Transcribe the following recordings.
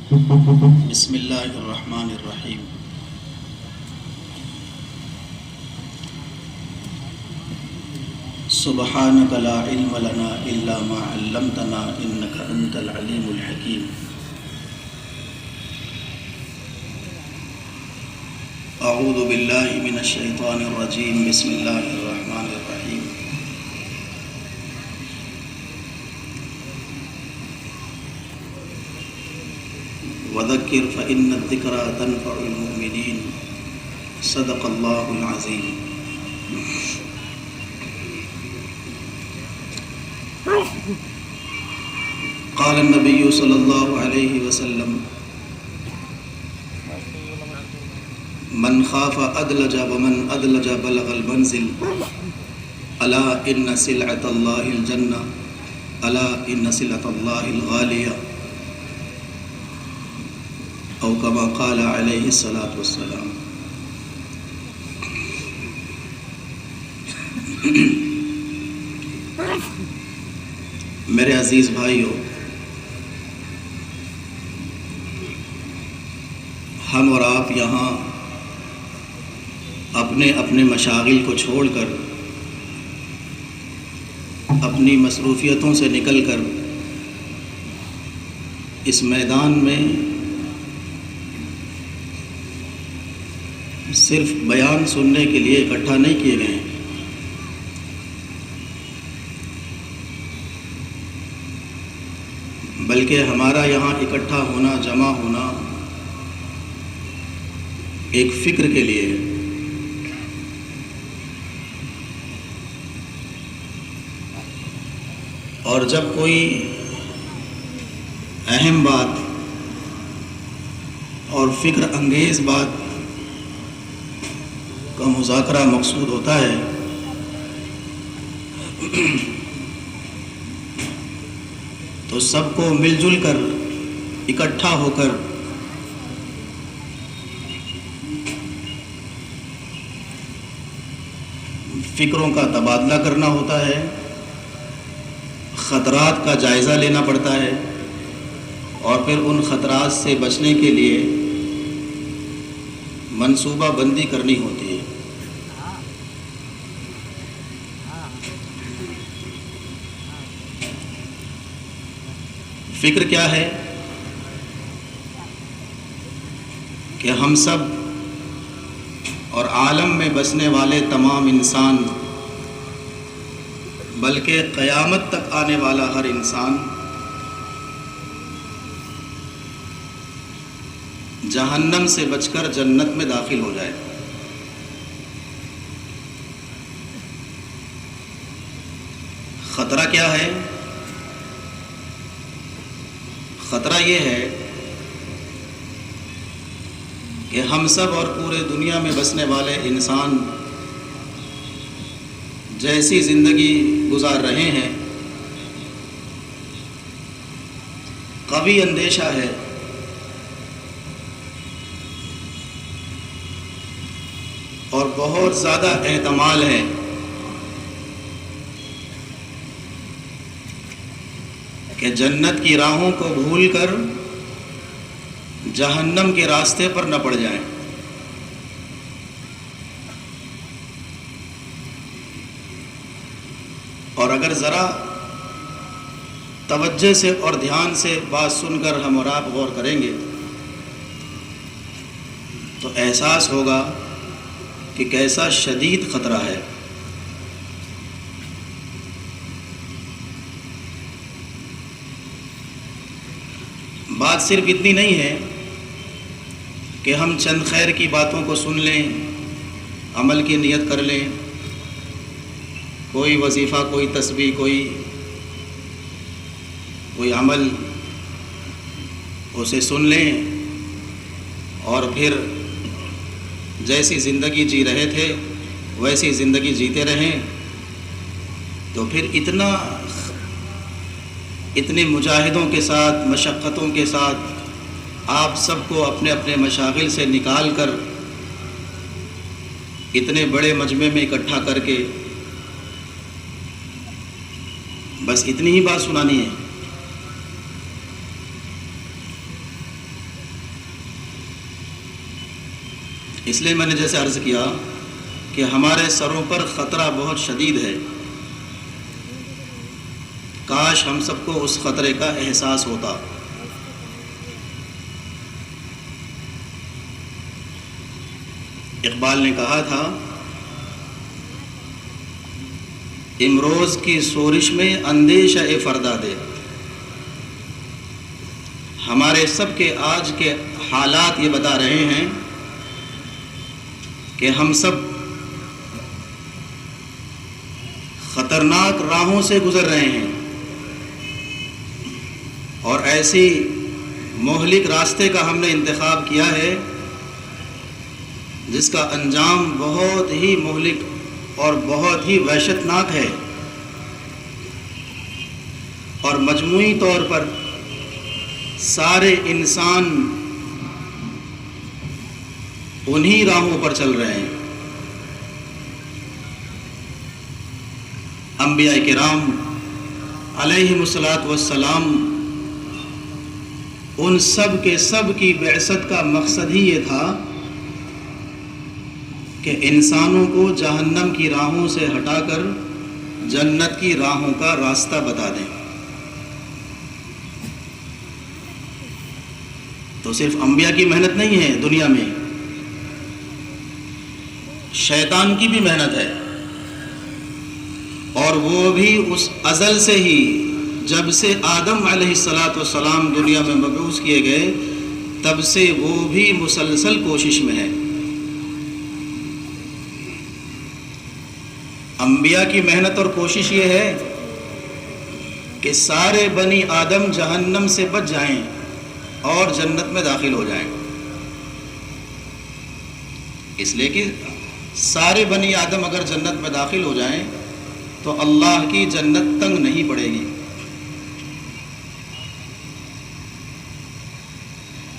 بسم اللہ الرحمن الرحیم۔ سبحانک لا علم لنا الا ما علمتنا انک انت العلیم الحکیم۔ اعوذ باللہ من الشیطان الرجیم، بسم اللہ الرحمن الرحیم۔ وذکر فإن الذکرى تنفع المؤمنین، صدق اللہ العظیم۔ قال النبی صلی اللہ علیہ وسلم: من خاف ادلج ومن ادلج بلغ المنزل، الا ان سلعۃ اللہ الجنہ، الا ان سلعۃ اللہ الغالیہ، او کما قال علیہ الصلاۃ والسلام۔ میرے عزیز بھائیو، ہم اور آپ یہاں اپنے اپنے مشاغل کو چھوڑ کر، اپنی مصروفیتوں سے نکل کر اس میدان میں صرف بیان سننے کے لیے اکٹھا نہیں کیے گئے ہیں، بلکہ ہمارا یہاں اکٹھا ہونا، جمع ہونا ایک فکر کے لیے ہے۔ اور جب کوئی اہم بات اور فکر انگیز بات کا مذاکرہ مقصود ہوتا ہے تو سب کو مل جل کر، اکٹھا ہو کر فکروں کا تبادلہ کرنا ہوتا ہے، خطرات کا جائزہ لینا پڑتا ہے، اور پھر ان خطرات سے بچنے کے لیے منصوبہ بندی کرنی ہوتی ہے۔ فکر کیا ہے کہ ہم سب اور عالم میں بسنے والے تمام انسان، بلکہ قیامت تک آنے والا ہر انسان جہنم سے بچ کر جنت میں داخل ہو جائے۔ خطرہ کیا ہے؟ خطرہ یہ ہے کہ ہم سب اور پورے دنیا میں بسنے والے انسان جیسی زندگی گزار رہے ہیں، قوی اندیشہ ہے اور بہت زیادہ احتمال ہے کہ جنت کی راہوں کو بھول کر جہنم کے راستے پر نہ پڑ جائیں۔ اور اگر ذرا توجہ سے اور دھیان سے بات سن کر ہم اور آپ غور کریں گے تو احساس ہوگا کہ کیسا شدید خطرہ ہے۔ بات صرف اتنی نہیں ہے کہ ہم چند خیر کی باتوں کو سن لیں، عمل کی نیت کر لیں، کوئی وظیفہ، کوئی تسبیح، کوئی عمل اسے سن لیں اور پھر جیسی زندگی جی رہے تھے ویسی زندگی جیتے رہیں، تو پھر اتنے مجاہدوں کے ساتھ، مشقتوں کے ساتھ آپ سب کو اپنے اپنے مشاغل سے نکال کر اتنے بڑے مجمع میں اکٹھا کر کے بس اتنی ہی بات سنانی ہے۔ اس لیے میں نے جیسے عرض کیا کہ ہمارے سروں پر خطرہ بہت شدید ہے، کاش ہم سب کو اس خطرے کا احساس ہوتا۔ اقبال نے کہا تھا، امروز کی سورش میں اندیشہ فردا دے۔ ہمارے سب کے آج کے حالات یہ بتا رہے ہیں کہ ہم سب خطرناک راہوں سے گزر رہے ہیں، اور ایسی مہلک راستے کا ہم نے انتخاب کیا ہے جس کا انجام بہت ہی مہلک اور بہت ہی وحشتناک ہے، اور مجموعی طور پر سارے انسان انہی راہوں پر چل رہے ہیں۔ انبیاء کرام علیہم الصلاۃ والسلام، ان سب کے سب کی بعثت کا مقصد ہی یہ تھا کہ انسانوں کو جہنم کی راہوں سے ہٹا کر جنت کی راہوں کا راستہ بتا دیں۔ تو صرف انبیاء کی محنت نہیں ہے، دنیا میں شیطان کی بھی محنت ہے، اور وہ بھی اس ازل سے ہی، جب سے آدم علیہ السلام دنیا میں مبعوث کیے گئے تب سے وہ بھی مسلسل کوشش میں ہے۔ انبیاء کی محنت اور کوشش یہ ہے کہ سارے بنی آدم جہنم سے بچ جائیں اور جنت میں داخل ہو جائیں، اس لیے کہ سارے بنی آدم اگر جنت میں داخل ہو جائیں تو اللہ کی جنت تنگ نہیں پڑے گی۔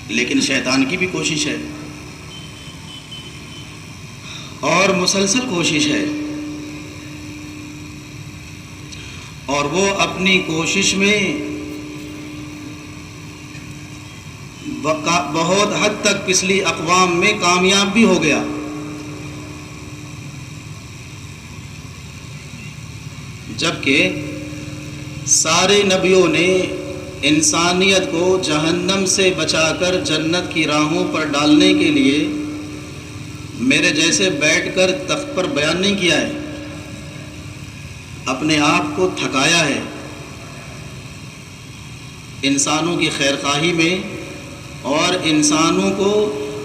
لیکن شیطان کی بھی کوشش ہے، اور مسلسل کوشش ہے، اور وہ اپنی کوشش میں بہت حد تک پچھلی اقوام میں کامیاب بھی ہو گیا۔ جبکہ سارے نبیوں نے انسانیت کو جہنم سے بچا کر جنت کی راہوں پر ڈالنے کے لیے میرے جیسے بیٹھ کر تخت پر بیان نہیں کیا ہے، اپنے آپ کو تھکایا ہے۔ انسانوں کی خیرخواہی میں اور انسانوں کو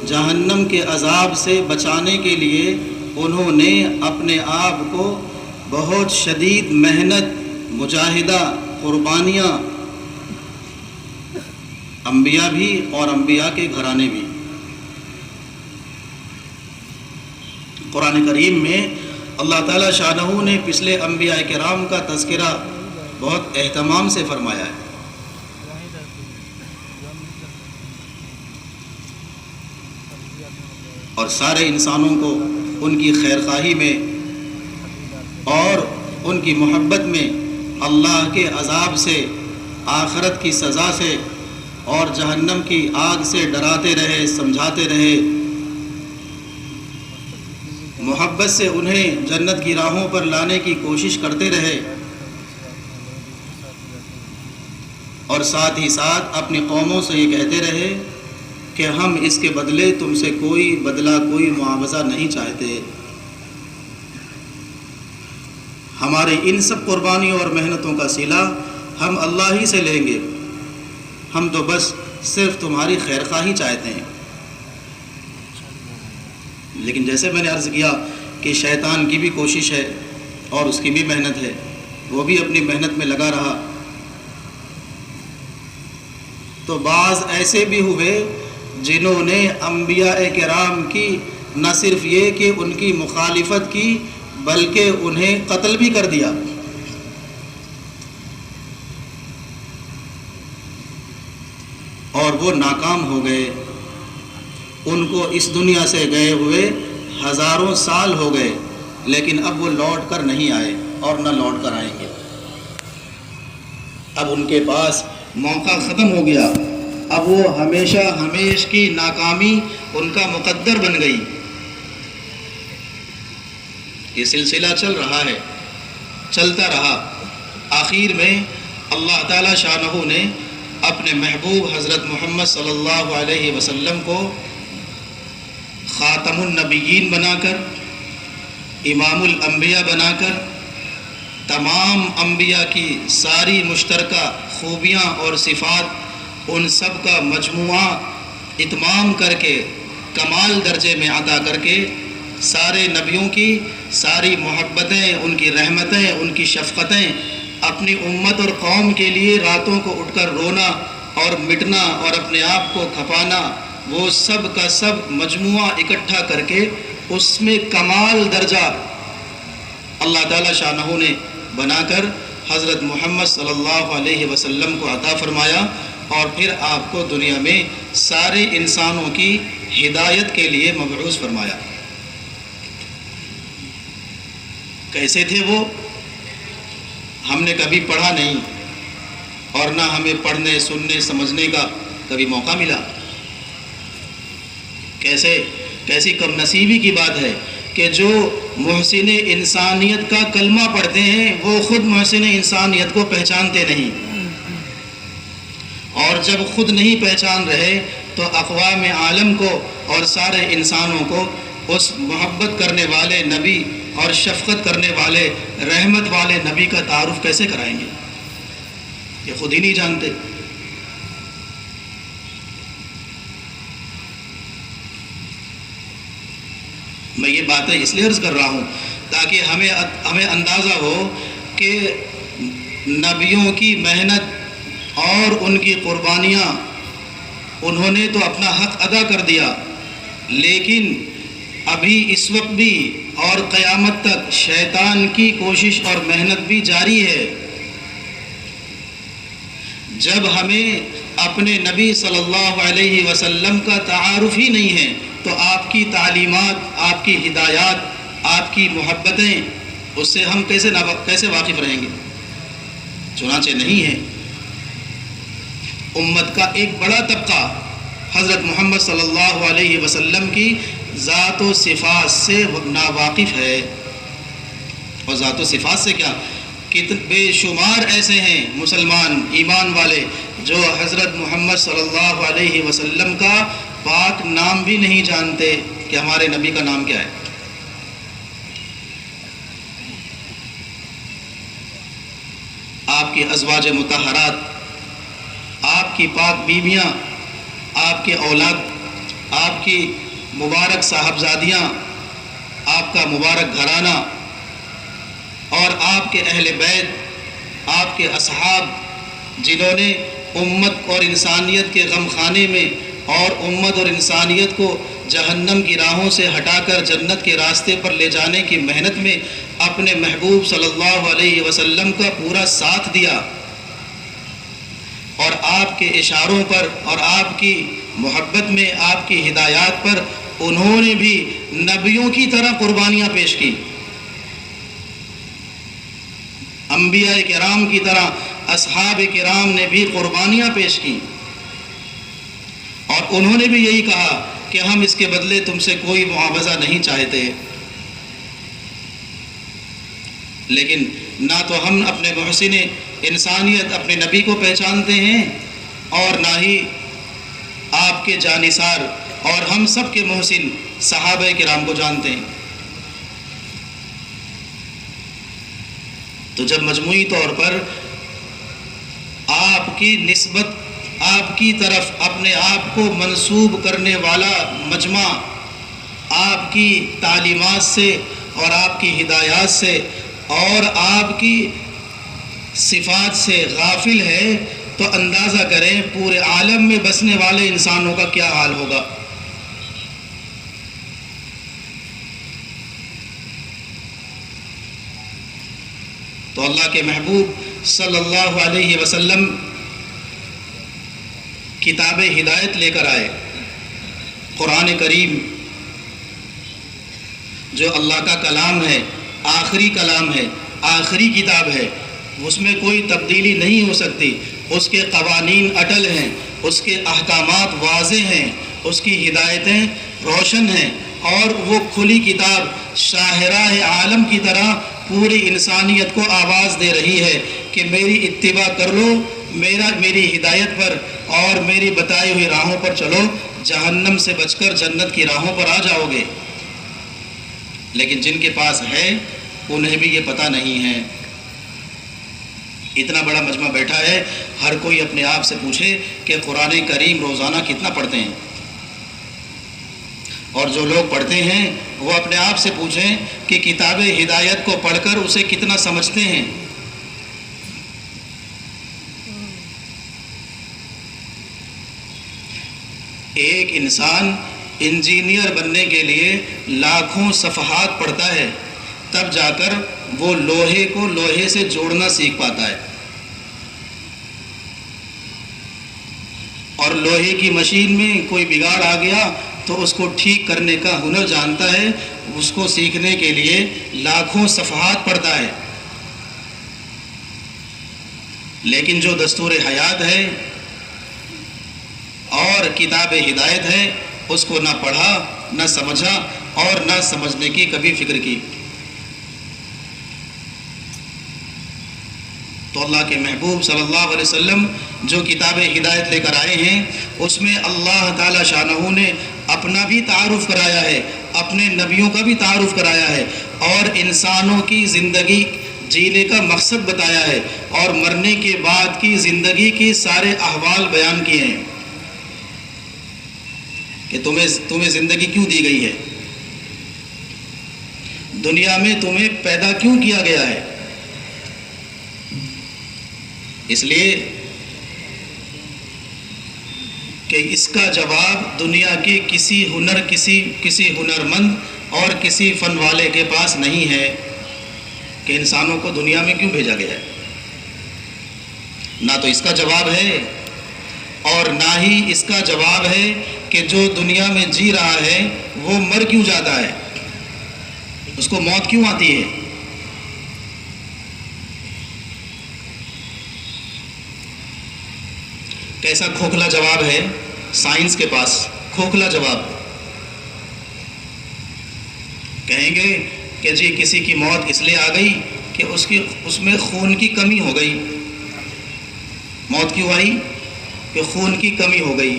جہنم کے عذاب سے بچانے کے لیے انہوں نے اپنے آپ کو بہت شدید محنت، مجاہدہ، قربانیاں، انبیاء بھی اور انبیاء کے گھرانے بھی۔ قرآن کریم میں اللہ تعالیٰ شانہ نے پچھلے انبیاء کرام کا تذکرہ بہت اہتمام سے فرمایا ہے۔ اور سارے انسانوں کو ان کی خیرخواہی میں اور ان کی محبت میں اللہ کے عذاب سے، آخرت کی سزا سے اور جہنم کی آگ سے ڈراتے رہے، سمجھاتے رہے، محبت سے انہیں جنت کی راہوں پر لانے کی کوشش کرتے رہے، اور ساتھ ہی ساتھ اپنی قوموں سے یہ کہتے رہے کہ ہم اس کے بدلے تم سے کوئی بدلہ، کوئی معاوضہ نہیں چاہتے، ہماری ان سب قربانیوں اور محنتوں کا صلہ ہم اللہ ہی سے لیں گے، ہم تو بس صرف تمہاری خیرخواہی چاہتے ہیں۔ لیکن جیسے میں نے عرض کیا کہ شیطان کی بھی کوشش ہے اور اس کی بھی محنت ہے، وہ بھی اپنی محنت میں لگا رہا۔ تو بعض ایسے بھی ہوئے جنہوں نے انبیاء کرام کی نہ صرف یہ کہ ان کی مخالفت کی بلکہ انہیں قتل بھی کر دیا۔ اور وہ ناکام ہو گئے، ان کو اس دنیا سے گئے ہوئے ہزاروں سال ہو گئے، لیکن اب وہ لوٹ کر نہیں آئے اور نہ لوٹ کر آئیں گے۔ اب ان کے پاس موقع ختم ہو گیا، اب وہ ہمیشہ ہمیش کی ناکامی ان کا مقدر بن گئی۔ یہ سلسلہ چل رہا ہے، چلتا رہا۔ آخر میں اللہ تعالیٰ شانہ نے اپنے محبوب حضرت محمد صلی اللہ علیہ وسلم کو خاتم النبیین بنا کر، امام الانبیاء بنا کر، تمام انبیاء کی ساری مشترکہ خوبیاں اور صفات ان سب کا مجموعہ اتمام کر کے، کمال درجے میں عطا کر کے، سارے نبیوں کی ساری محبتیں، ان کی رحمتیں، ان کی شفقتیں اپنی امت اور قوم کے لیے راتوں کو اٹھ کر رونا اور مٹنا اور اپنے آپ کو کھپانا، وہ سب کا سب مجموعہ اکٹھا کر کے اس میں کمال درجہ اللہ تعالیٰ شانہ نے بنا کر حضرت محمد صلی اللہ علیہ وسلم کو عطا فرمایا، اور پھر آپ کو دنیا میں سارے انسانوں کی ہدایت کے لیے مبعوث فرمایا۔ کیسے تھے وہ؟ ہم نے کبھی پڑھا نہیں، اور نہ ہمیں پڑھنے، سننے، سمجھنے کا کبھی موقع ملا۔ کیسی کم نصیبی کی بات ہے کہ جو محسن انسانیت کا کلمہ پڑھتے ہیں وہ خود محسن انسانیت کو پہچانتے نہیں، اور جب خود نہیں پہچان رہے تو اقوام عالم کو اور سارے انسانوں کو اس محبت کرنے والے نبی اور شفقت کرنے والے، رحمت والے نبی کا تعارف کیسے کرائیں گے؟ یہ خود ہی نہیں جانتے۔ میں یہ باتیں اس لیے عرض کر رہا ہوں تاکہ ہمیں اندازہ ہو کہ نبیوں کی محنت اور ان کی قربانیاں، انہوں نے تو اپنا حق ادا کر دیا، لیکن ابھی اس وقت بھی اور قیامت تک شیطان کی کوشش اور محنت بھی جاری ہے۔ جب ہمیں اپنے نبی صلی اللہ علیہ وسلم کا تعارف ہی نہیں ہے تو آپ کی تعلیمات، آپ کی ہدایات، آپ کی محبتیں، اس سے ہم کیسے واقف رہیں گے؟ چنانچہ نہیں ہے۔ امت کا ایک بڑا طبقہ حضرت محمد صلی اللہ علیہ وسلم کی ذات و صفات سے ناواقف ہے۔ اور ذات و صفات سے کیا، بے شمار ایسے ہیں مسلمان ایمان والے جو حضرت محمد صلی اللہ علیہ وسلم کا پاک نام بھی نہیں جانتے کہ ہمارے نبی کا نام کیا ہے۔ آپ کی ازواج مطہرات، آپ کی پاک بیویاں، آپ کے اولاد، آپ کی مبارک صاحبزادیاں، آپ کا مبارک گھرانہ اور آپ کے اہل بیت، آپ کے اصحاب، جنہوں نے امت اور انسانیت کے غم خانے میں اور امت اور انسانیت کو جہنم کی راہوں سے ہٹا کر جنت کے راستے پر لے جانے کی محنت میں اپنے محبوب صلی اللہ علیہ وسلم کا پورا ساتھ دیا، اور آپ کے اشاروں پر اور آپ کی محبت میں، آپ کی ہدایات پر انہوں نے بھی نبیوں کی طرح قربانیاں پیش کی، انبیاء کرام کی طرح اصحاب کرام نے بھی قربانیاں پیش کی، اور انہوں نے بھی یہی کہا کہ ہم اس کے بدلے تم سے کوئی معاوضہ نہیں چاہتے۔ لیکن نہ تو ہم اپنے محسن انسانیت اپنے نبی کو پہچانتے ہیں، اور نہ ہی آپ کے جانثار اور ہم سب کے محسن صحابہ کرام کو جانتے ہیں۔ تو جب مجموعی طور پر آپ کی نسبت، آپ کی طرف اپنے آپ کو منسوب کرنے والا مجمع آپ کی تعلیمات سے اور آپ کی ہدایات سے اور آپ کی صفات سے غافل ہے، تو اندازہ کریں پورے عالم میں بسنے والے انسانوں کا کیا حال ہوگا۔ تو اللہ کے محبوب صلی اللہ علیہ وسلم کتاب ہدایت لے کر آئے، قرآن کریم جو اللہ کا کلام ہے، آخری کلام ہے، آخری کتاب ہے، اس میں کوئی تبدیلی نہیں ہو سکتی، اس کے قوانین اٹل ہیں، اس کے احکامات واضح ہیں، اس کی ہدایتیں روشن ہیں، اور وہ کھلی کتاب شاہراہ عالم کی طرح پوری انسانیت کو آواز دے رہی ہے کہ میری اتباع کر لو، میری ہدایت پر اور میری بتائی ہوئی راہوں پر چلو، جہنم سے بچ کر جنت کی راہوں پر آ جاؤ گے۔ لیکن جن کے پاس ہے انہیں بھی یہ پتہ نہیں ہے۔ اتنا بڑا مجمع بیٹھا ہے، ہر کوئی اپنے آپ سے پوچھے کہ قرآن کریم روزانہ کتنا پڑھتے ہیں، اور جو لوگ پڑھتے ہیں وہ اپنے آپ سے پوچھیں کہ کتاب ہدایت کو پڑھ کر اسے کتنا سمجھتے ہیں۔ ایک انسان انجینئر بننے کے لیے لاکھوں صفحات پڑھتا ہے، تب جا کر وہ لوہے کو لوہے سے جوڑنا سیکھ پاتا ہے، اور لوہے کی مشین میں کوئی بگاڑ آ گیا تو اس کو ٹھیک کرنے کا ہنر جانتا ہے، اس کو سیکھنے کے لیے لاکھوں صفحات پڑھتا ہے۔ لیکن جو دستور حیات ہے اور کتاب ہدایت ہے، اس کو نہ پڑھا، نہ سمجھا، اور نہ سمجھنے کی کبھی فکر کی۔ تو اللہ کے محبوب صلی اللہ علیہ وسلم جو کتاب ہدایت لے کر آئے ہیں، اس میں اللہ تعالی شانہ نے اپنا بھی تعارف کرایا ہے، اپنے نبیوں کا بھی تعارف کرایا ہے، اور انسانوں کی زندگی جینے کا مقصد بتایا ہے، اور مرنے کے بعد کی زندگی کے سارے احوال بیان کیے ہیں کہ تمہیں زندگی کیوں دی گئی ہے، دنیا میں تمہیں پیدا کیوں کیا گیا ہے۔ اس لیے کہ اس کا جواب دنیا کے کسی ہنرمند اور کسی فن والے کے پاس نہیں ہے کہ انسانوں کو دنیا میں کیوں بھیجا گیا ہے۔ نہ تو اس کا جواب ہے، اور نہ ہی اس کا جواب ہے کہ جو دنیا میں جی رہا ہے وہ مر کیوں جاتا ہے، اس کو موت کیوں آتی ہے۔ کیسا کھوکھلا جواب ہے سائنس کے پاس، کھوکھلا جواب۔ کہیں گے کہ جی کسی کی موت اس لیے آ گئی کہ اس میں خون کی کمی ہو گئی۔ موت کیوں آئی؟ کہ خون کی کمی ہو گئی۔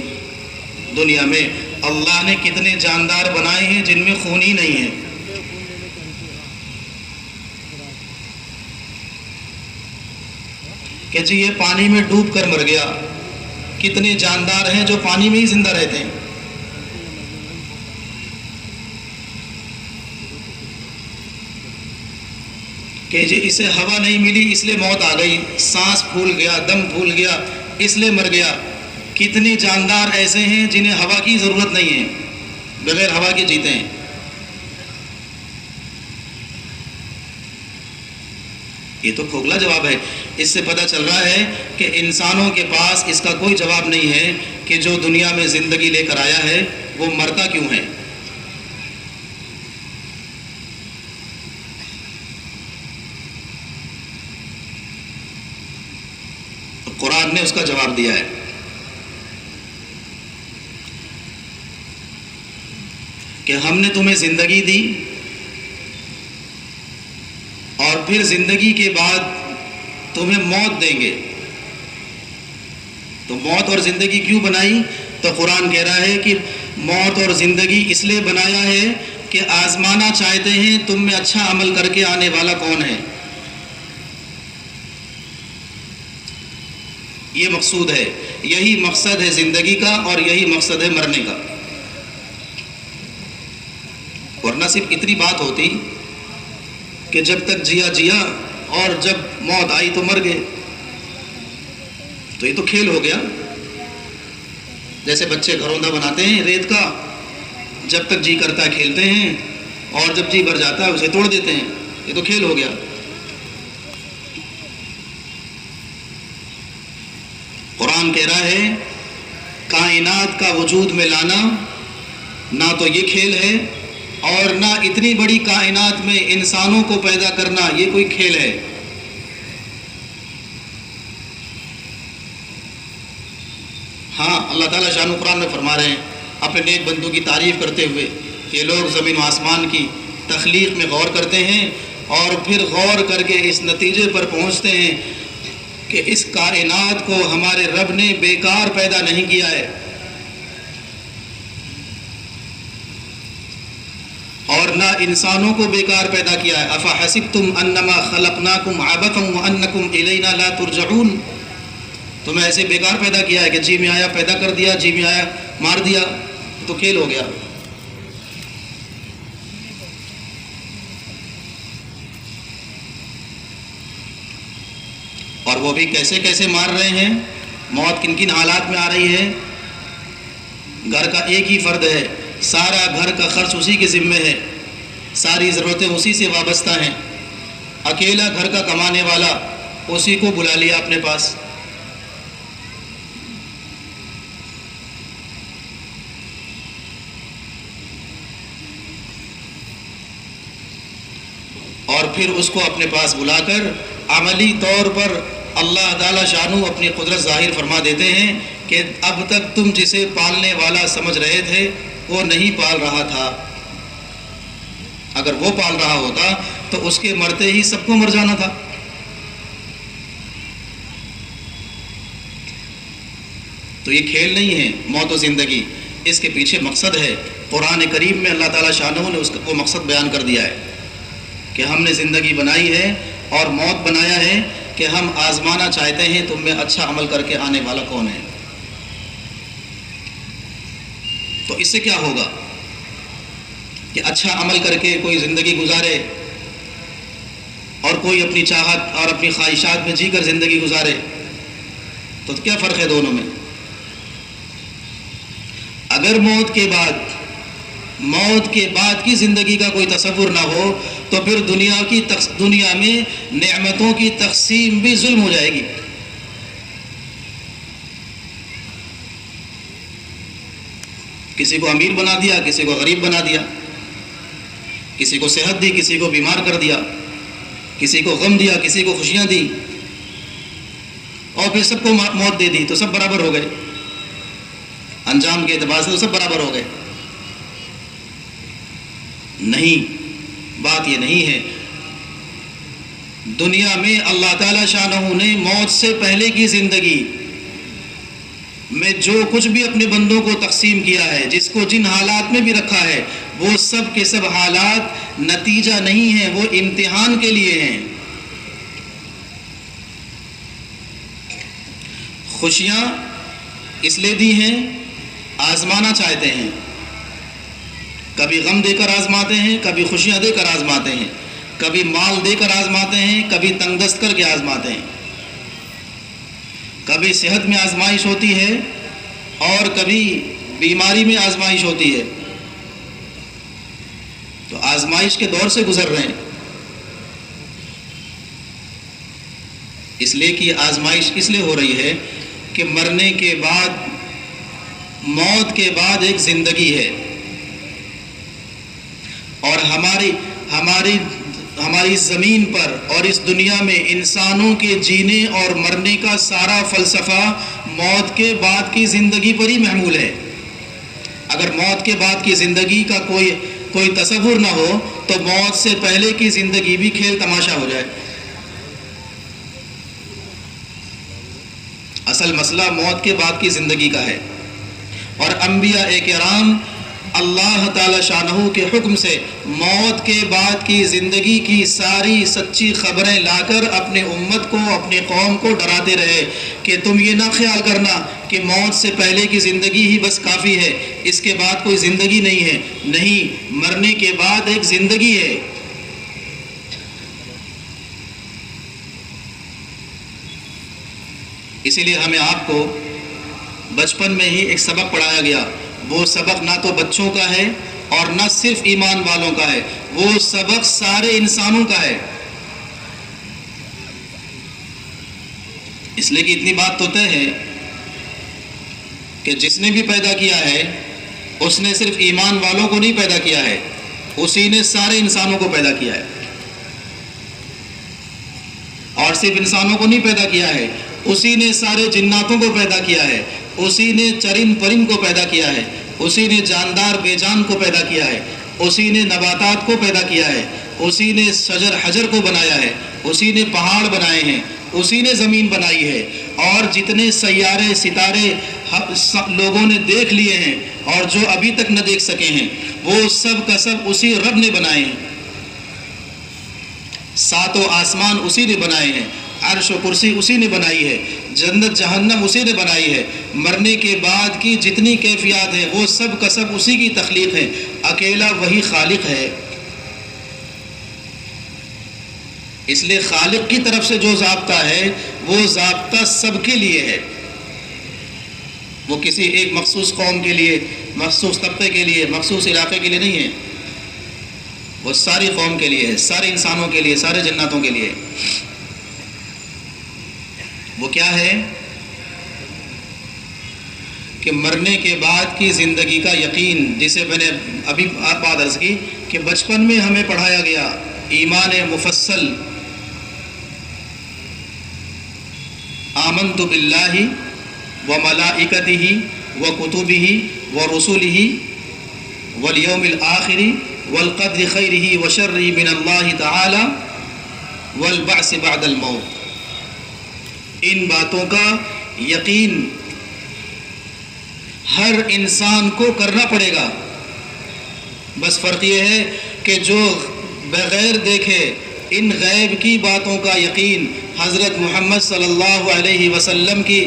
دنیا میں اللہ نے کتنے جاندار بنائے ہیں جن میں خون ہی نہیں ہے۔ کہ جی یہ پانی میں ڈوب کر مر گیا، کتنے جاندار ہیں جو پانی میں ہی زندہ رہتے ہیں۔ کہ جی اسے ہوا نہیں ملی اس لیے موت آ گئی، سانس پھول گیا، دم پھول گیا، اس لیے مر گیا۔ کتنے جاندار ایسے ہیں جنہیں ہوا کی ضرورت نہیں ہے، بغیر ہوا کے جیتے ہیں۔ یہ تو کھوکھلا جواب ہے۔ اس سے پتہ چل رہا ہے کہ انسانوں کے پاس اس کا کوئی جواب نہیں ہے کہ جو دنیا میں زندگی لے کر آیا ہے وہ مرتا کیوں ہے۔ قرآن نے اس کا جواب دیا ہے کہ ہم نے تمہیں زندگی دی، اور پھر زندگی کے بعد تمہیں موت دیں گے۔ تو موت اور زندگی کیوں بنائی؟ تو قرآن کہہ رہا ہے کہ موت اور زندگی اس لیے بنایا ہے کہ آزمانا چاہتے ہیں تم میں اچھا عمل کر کے آنے والا کون ہے۔ یہ مقصود ہے، یہی مقصد ہے زندگی کا، اور یہی مقصد ہے مرنے کا۔ ورنہ صرف اتنی بات ہوتی کہ جب تک جیا جیا اور جب موت آئی تو مر گئے، تو یہ تو کھیل ہو گیا۔ جیسے بچے گھروندہ بناتے ہیں ریت کا، جب تک جی کرتا ہے کھیلتے ہیں، اور جب جی بھر جاتا ہے اسے توڑ دیتے ہیں، یہ تو کھیل ہو گیا۔ قرآن کہہ رہا ہے کائنات کا وجود میں لانا نہ تو یہ کھیل ہے، اور نہ اتنی بڑی کائنات میں انسانوں کو پیدا کرنا یہ کوئی کھیل ہے۔ ہاں اللہ تعالیٰ شان و قرآن میں فرما رہے ہیں اپنے نیک بندوں کی تعریف کرتے ہوئے یہ لوگ زمین و آسمان کی تخلیق میں غور کرتے ہیں اور پھر غور کر کے اس نتیجے پر پہنچتے ہیں کہ اس کائنات کو ہمارے رب نے بیکار پیدا نہیں کیا ہے، اور نہ انسانوں کو بیکار پیدا کیا ہے۔ افحسبتم انما خلقناکم عبثا وانکم الینا لا ترجعون، تمہیں ایسے بیکار پیدا کیا ہے کہ جی میں آیا پیدا کر دیا، جی میں آیا مار دیا تو کھیل ہو گیا۔ اور وہ بھی کیسے کیسے مار رہے ہیں، موت کن کن حالات میں آ رہی ہے۔ گھر کا ایک ہی فرد ہے، سارا گھر کا خرچ اسی کے ذمے ہے، ساری ضرورتیں اسی سے وابستہ ہیں، اکیلا گھر کا کمانے والا، اسی کو بلا لیا اپنے پاس۔ اور پھر اس کو اپنے پاس بلا کر عملی طور پر اللہ تعالیٰ شانو اپنی قدرت ظاہر فرما دیتے ہیں کہ اب تک تم جسے پالنے والا سمجھ رہے تھے وہ نہیں پال رہا تھا، اگر وہ پال رہا ہوتا تو اس کے مرتے ہی سب کو مر جانا تھا۔ تو یہ کھیل نہیں ہے موت و زندگی، اس کے پیچھے مقصد ہے۔ قرآن کریم میں اللہ تعالیٰ شانہ نے وہ مقصد بیان کر دیا ہے کہ ہم نے زندگی بنائی ہے اور موت بنایا ہے کہ ہم آزمانا چاہتے ہیں تم میں اچھا عمل کر کے آنے والا کون ہے۔ تو اس سے کیا ہوگا کہ اچھا عمل کر کے کوئی زندگی گزارے اور کوئی اپنی چاہت اور اپنی خواہشات میں جی کر زندگی گزارے، تو کیا فرق ہے دونوں میں؟ اگر موت کے بعد کی زندگی کا کوئی تصور نہ ہو تو پھر دنیا میں نعمتوں کی تقسیم بھی ظلم ہو جائے گی۔ کسی کو امیر بنا دیا، کسی کو غریب بنا دیا، کسی کو صحت دی، کسی کو بیمار کر دیا، کسی کو غم دیا، کسی کو خوشیاں دی، اور پھر سب کو موت دے دی تو سب برابر ہو گئے، انجام کے اعتبار سے تو سب برابر ہو گئے۔ نہیں، بات یہ نہیں ہے۔ دنیا میں اللہ تعالیٰ شانہ نے موت سے پہلے کی زندگی میں جو کچھ بھی اپنے بندوں کو تقسیم کیا ہے، جس کو جن حالات میں بھی رکھا ہے، وہ سب کے سب حالات نتیجہ نہیں ہیں، وہ امتحان کے لیے ہیں۔ خوشیاں اس لیے دی ہیں، آزمانا چاہتے ہیں، کبھی غم دے کر آزماتے ہیں، کبھی خوشیاں دے کر آزماتے ہیں، کبھی مال دے کر آزماتے ہیں، کبھی تنگ دست کر کے آزماتے ہیں، کبھی صحت میں آزمائش ہوتی ہے اور کبھی بیماری میں آزمائش ہوتی ہے۔ تو آزمائش کے دور سے گزر رہے ہیں، اس لیے کہ یہ آزمائش اس لیے ہو رہی ہے کہ مرنے کے بعد، موت کے بعد ایک زندگی ہے، اور ہماری زمین پر اور اس دنیا میں انسانوں کے جینے اور مرنے کا سارا فلسفہ موت کے بعد کی زندگی پر ہی محمول ہے۔ اگر موت کے بعد کی زندگی کا کوئی تصور نہ ہو تو موت سے پہلے کی زندگی بھی کھیل تماشا ہو جائے۔ اصل مسئلہ موت کے بعد کی زندگی کا ہے، اور انبیاء کرام اللہ تعالی شانہ کے حکم سے موت کے بعد کی زندگی کی ساری سچی خبریں لا کر اپنے امت کو، اپنے قوم کو ڈراتے رہے کہ تم یہ نہ خیال کرنا کہ موت سے پہلے کی زندگی ہی بس کافی ہے، اس کے بعد کوئی زندگی نہیں ہے۔ نہیں، مرنے کے بعد ایک زندگی ہے۔ اسی لیے ہمیں آپ کو بچپن میں ہی ایک سبق پڑھایا گیا، وہ سبق نہ تو بچوں کا ہے اور نہ صرف ایمان والوں کا ہے، وہ سبق سارے انسانوں کا ہے۔ اس لیے کہ اتنی بات تو طے ہے کہ جس نے بھی پیدا کیا ہے اس نے صرف ایمان والوں کو نہیں پیدا کیا ہے، اسی نے سارے انسانوں کو پیدا کیا ہے، اور صرف انسانوں کو نہیں پیدا کیا ہے، اسی نے سارے جناتوں کو پیدا کیا ہے، اسی نے چرند پرند کو پیدا کیا ہے، اسی نے جاندار بے جان کو پیدا کیا ہے، اسی نے نباتات کو پیدا کیا ہے، اسی نے شجر حجر کو بنایا ہے، اسی نے پہاڑ بنائے ہیں، اسی نے زمین بنائی ہے، اور جتنے سیارے ستارے لوگوں نے دیکھ لیے ہیں اور جو ابھی تک نہ دیکھ سکے ہیں، وہ سب کا سب اسی رب نے بنائے ہیں۔ ساتوں آسمان اسی نے بنائے ہیں، عرش و کرسی اسی نے بنائی ہے، جنت جہنم اسی نے بنائی ہے، مرنے کے بعد کی جتنی کیفیات ہیں وہ سب کا سب اسی کی تخلیق ہے، اکیلا وہی خالق ہے۔ اس لیے خالق کی طرف سے جو ضابطہ ہے وہ ضابطہ سب کے لیے ہے، وہ کسی ایک مخصوص قوم کے لیے، مخصوص طبقے کے لیے، مخصوص علاقے کے لیے نہیں ہے، وہ ساری قوم کے لیے ہے، سارے انسانوں کے لیے، سارے جناتوں کے لیے۔ وہ کیا ہے کہ مرنے کے بعد کی زندگی کا یقین، جسے میں نے ابھی بات عرض کی کہ بچپن میں ہمیں پڑھایا گیا ایمان مفصل، آمنت باللہ وملائکتہ وکتبہ ورسلہ والیوم الآخر والقدر خیرہ وشرہ من اللہ تعالی والبعث بعد الموت۔ ان باتوں کا یقین ہر انسان کو کرنا پڑے گا، بس فرق یہ ہے کہ جو بغیر دیکھے ان غیب کی باتوں کا یقین حضرت محمد صلی اللہ علیہ وسلم کی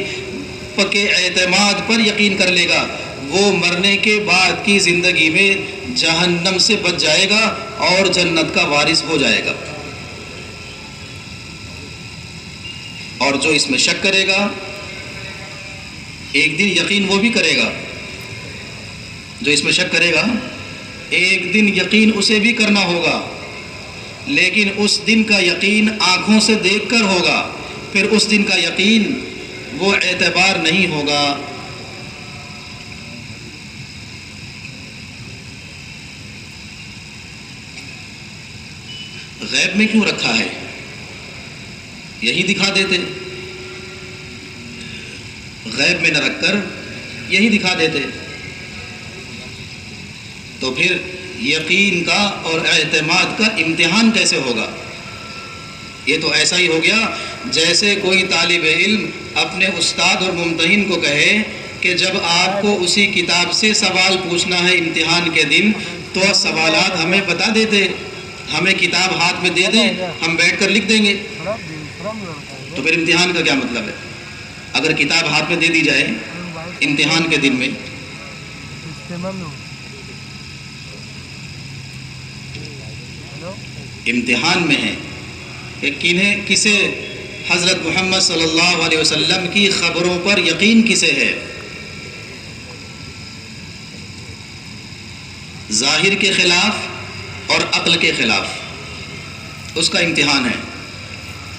پکے اعتماد پر یقین کر لے گا، وہ مرنے کے بعد کی زندگی میں جہنم سے بچ جائے گا اور جنت کا وارث ہو جائے گا۔ اور جو اس میں شک کرے گا ایک دن یقین وہ بھی کرے گا، جو اس میں شک کرے گا ایک دن یقین اسے بھی کرنا ہوگا، لیکن اس دن کا یقین آنکھوں سے دیکھ کر ہوگا، پھر اس دن کا یقین وہ اعتبار نہیں ہوگا۔ غیب میں کیوں رکھا ہے؟ یہی دکھا دیتے، غیب میں نہ رکھ کر یہی دکھا دیتے، تو پھر یقین کا اور اعتماد کا امتحان کیسے ہوگا؟ یہ تو ایسا ہی ہو گیا جیسے کوئی طالب علم اپنے استاد اور ممتحن کو کہے کہ جب آپ کو اسی کتاب سے سوال پوچھنا ہے امتحان کے دن تو سوالات ہمیں بتا دیتے، ہمیں کتاب ہاتھ میں دے دیں، ہم بیٹھ کر لکھ دیں گے۔ تو پھر امتحان کا کیا مطلب ہے؟ اگر کتاب ہاتھ میں دے دی جائے امتحان کے دن میں، امتحان میں ہے کہ کسے حضرت محمد صلی اللہ علیہ وسلم کی خبروں پر یقین کسے ہے؟ ظاہر کے خلاف اور عقل کے خلاف، اس کا امتحان ہے۔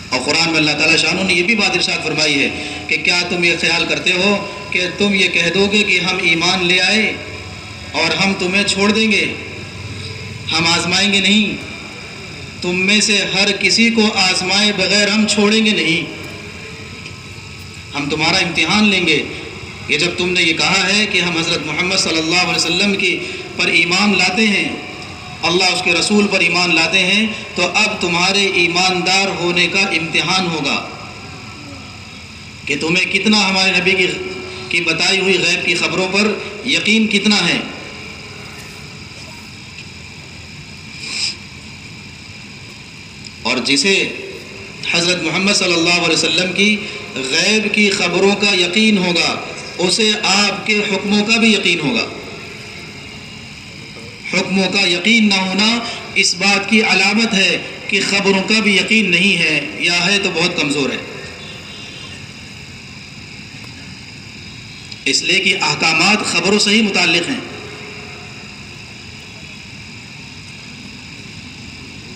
اور قرآن میں اللہ تعالیٰ شانہ نے یہ بھی بات ارشاد فرمائی ہے کہ کیا تم یہ خیال کرتے ہو کہ تم یہ کہہ دو گے کہ ہم ایمان لے آئے اور ہم تمہیں چھوڑ دیں گے، ہم آزمائیں گے نہیں، تم میں سے ہر کسی کو آزمائے بغیر ہم چھوڑیں گے نہیں، ہم تمہارا امتحان لیں گے۔ یہ جب تم نے یہ کہا ہے کہ ہم حضرت محمد صلی اللہ علیہ وسلم کی پر ایمان لاتے ہیں، اللہ اس کے رسول پر ایمان لاتے ہیں، تو اب تمہارے ایماندار ہونے کا امتحان ہوگا کہ تمہیں کتنا ہمارے نبی کی بتائی ہوئی غیب کی خبروں پر یقین کتنا ہے۔ اور جسے حضرت محمد صلی اللہ علیہ وسلم کی غیب کی خبروں کا یقین ہوگا، اسے آپ کے حکموں کا بھی یقین ہوگا۔ حکموں کا یقین نہ ہونا اس بات کی علامت ہے کہ خبروں کا بھی یقین نہیں ہے، یا ہے تو بہت کمزور ہے۔ اس لیے کہ احکامات خبروں سے ہی متعلق ہیں،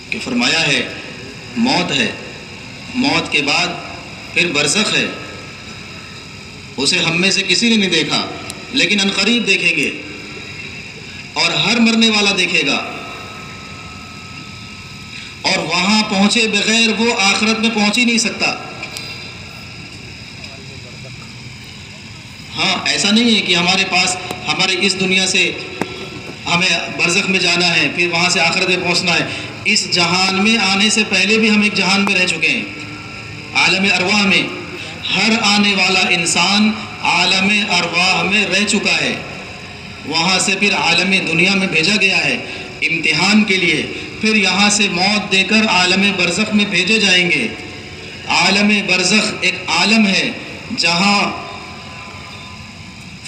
کہ فرمایا ہے موت ہے، موت کے بعد پھر برزخ ہے، اسے ہم میں سے کسی نے نہیں دیکھا لیکن عنقریب دیکھیں گے، اور ہر مرنے والا دیکھے گا، اور وہاں پہنچے بغیر وہ آخرت میں پہنچ ہی نہیں سکتا۔ ہاں ایسا نہیں ہے کہ ہمارے پاس ہمارے اس دنیا سے ہمیں برزخ میں جانا ہے، پھر وہاں سے آخرت میں پہنچنا ہے. اس جہان میں آنے سے پہلے بھی ہم ایک جہان میں رہ چکے ہیں، عالم ارواح میں. ہر آنے والا انسان عالم ارواح میں رہ چکا ہے، وہاں سے پھر عالم دنیا میں بھیجا گیا ہے امتحان کے لیے. پھر یہاں سے موت دے کر عالم برزخ میں بھیجے جائیں گے. عالم برزخ ایک عالم ہے جہاں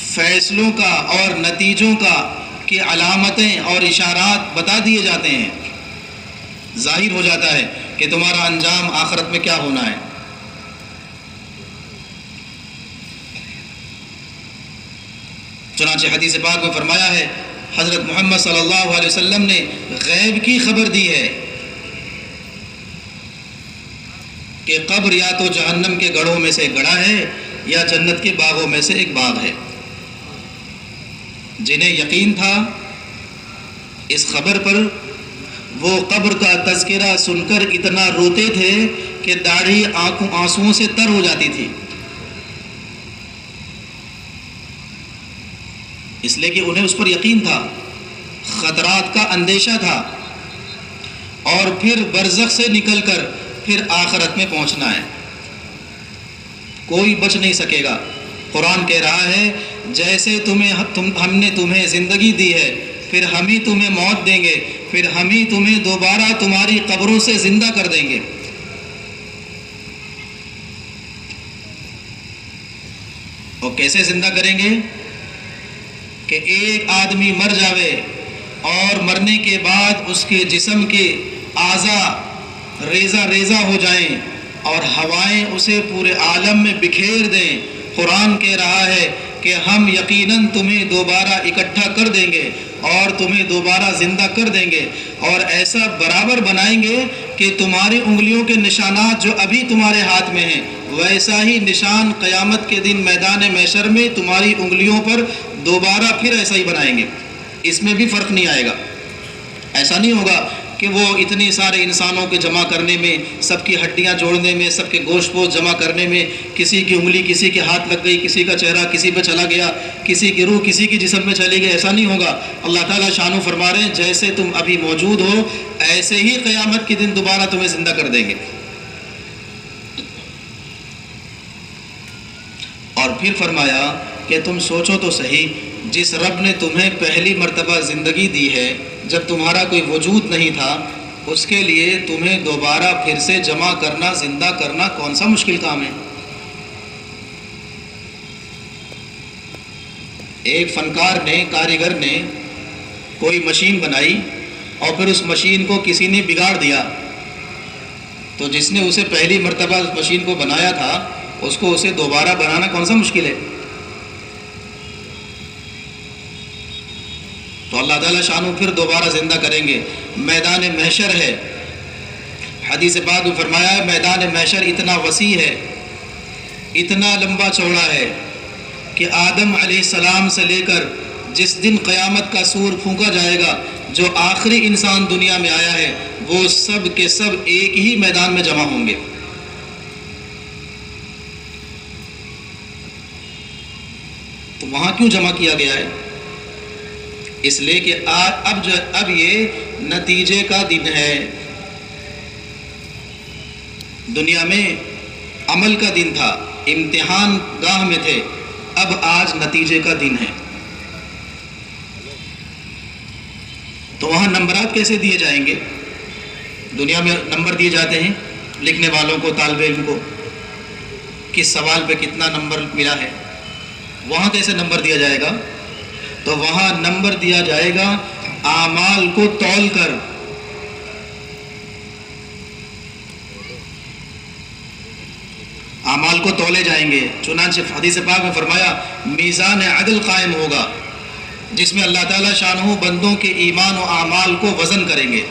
فیصلوں کا اور نتیجوں کا کی علامتیں اور اشارات بتا دیے جاتے ہیں. ظاہر ہو جاتا ہے کہ تمہارا انجام آخرت میں کیا ہونا ہے. چنانچہ حدیث پاک میں فرمایا ہے، حضرت محمد صلی اللہ علیہ وسلم نے غیب کی خبر دی ہے کہ قبر یا تو جہنم کے گڑھوں میں سے ایک گڑھا ہے یا جنت کے باغوں میں سے ایک باغ ہے. جنہیں یقین تھا اس خبر پر، وہ قبر کا تذکرہ سن کر اتنا روتے تھے کہ داڑھی آنسوؤں سے تر ہو جاتی تھی، اس لیے کہ انہیں اس پر یقین تھا، خطرات کا اندیشہ تھا. اور پھر برزخ سے نکل کر پھر آخرت میں پہنچنا ہے، کوئی بچ نہیں سکے گا. قرآن کہہ رہا ہے جیسے ہم نے تمہیں زندگی دی ہے، پھر ہم ہی تمہیں موت دیں گے، پھر ہم ہی تمہیں دوبارہ تمہاری قبروں سے زندہ کر دیں گے. اور کیسے زندہ کریں گے؟ کہ ایک آدمی مر جاوے اور مرنے کے بعد اس کے جسم کے اعضاء ریزہ ریزہ ہو جائیں اور ہوائیں اسے پورے عالم میں بکھیر دیں. قرآن کہہ رہا ہے کہ ہم یقیناً تمہیں دوبارہ اکٹھا کر دیں گے اور تمہیں دوبارہ زندہ کر دیں گے، اور ایسا برابر بنائیں گے کہ تمہاری انگلیوں کے نشانات جو ابھی تمہارے ہاتھ میں ہیں ویسا ہی نشان قیامت کے دن میدان محشر میں تمہاری انگلیوں پر دوبارہ پھر ایسا ہی بنائیں گے. اس میں بھی فرق نہیں آئے گا. ایسا نہیں ہوگا کہ وہ اتنے سارے انسانوں کے جمع کرنے میں، سب کی ہڈیاں جوڑنے میں، سب کے گوشت پوش جمع کرنے میں کسی کی انگلی کسی کے ہاتھ لگ گئی، کسی کا چہرہ کسی پہ چلا گیا، کسی کی روح کسی کی جسم میں چلی گئی. ایسا نہیں ہوگا. اللہ تعالیٰ شانو فرما رہے ہیں جیسے تم ابھی موجود ہو ایسے ہی قیامت کے دن دوبارہ تمہیں زندہ کر دیں گے. اور پھر فرمایا کہ تم سوچو تو صحیح، جس رب نے تمہیں پہلی مرتبہ زندگی دی ہے جب تمہارا کوئی وجود نہیں تھا، اس کے لیے تمہیں دوبارہ پھر سے جمع کرنا، زندہ کرنا کون سا مشکل کام ہے؟ ایک فنکار نے، کاریگر نے کوئی مشین بنائی اور پھر اس مشین کو کسی نے بگاڑ دیا، تو جس نے اسے پہلی مرتبہ اس مشین کو بنایا تھا اس کو اسے دوبارہ بنانا کون سا مشکل ہے؟ تو اللہ تعالیٰ شانو پھر دوبارہ زندہ کریں گے. میدان محشر ہے، حدیث پاک میں فرمایا ہے میدان محشر اتنا وسیع ہے، اتنا لمبا چوڑا ہے کہ آدم علیہ السلام سے لے کر جس دن قیامت کا سور پھونکا جائے گا، جو آخری انسان دنیا میں آیا ہے وہ سب کے سب ایک ہی میدان میں جمع ہوں گے. تو وہاں کیوں جمع کیا گیا ہے؟ اس لیے کہ اب یہ نتیجے کا دن ہے. دنیا میں عمل کا دن تھا، امتحان گاہ میں تھے، اب آج نتیجے کا دن ہے. تو وہاں نمبرات کیسے دیے جائیں گے؟ دنیا میں نمبر دیے جاتے ہیں لکھنے والوں کو، طالب علم کو، کس سوال پہ کتنا نمبر ملا ہے. وہاں کیسے نمبر دیا جائے گا؟ تو وہاں نمبر دیا جائے گا اعمال کو تول کر. اعمال کو تولے جائیں گے. چنانچہ حدیث پاک میں فرمایا میزان عدل قائم ہوگا جس میں اللہ تعالیٰ شانہ بندوں کے ایمان و اعمال کو وزن کریں گے،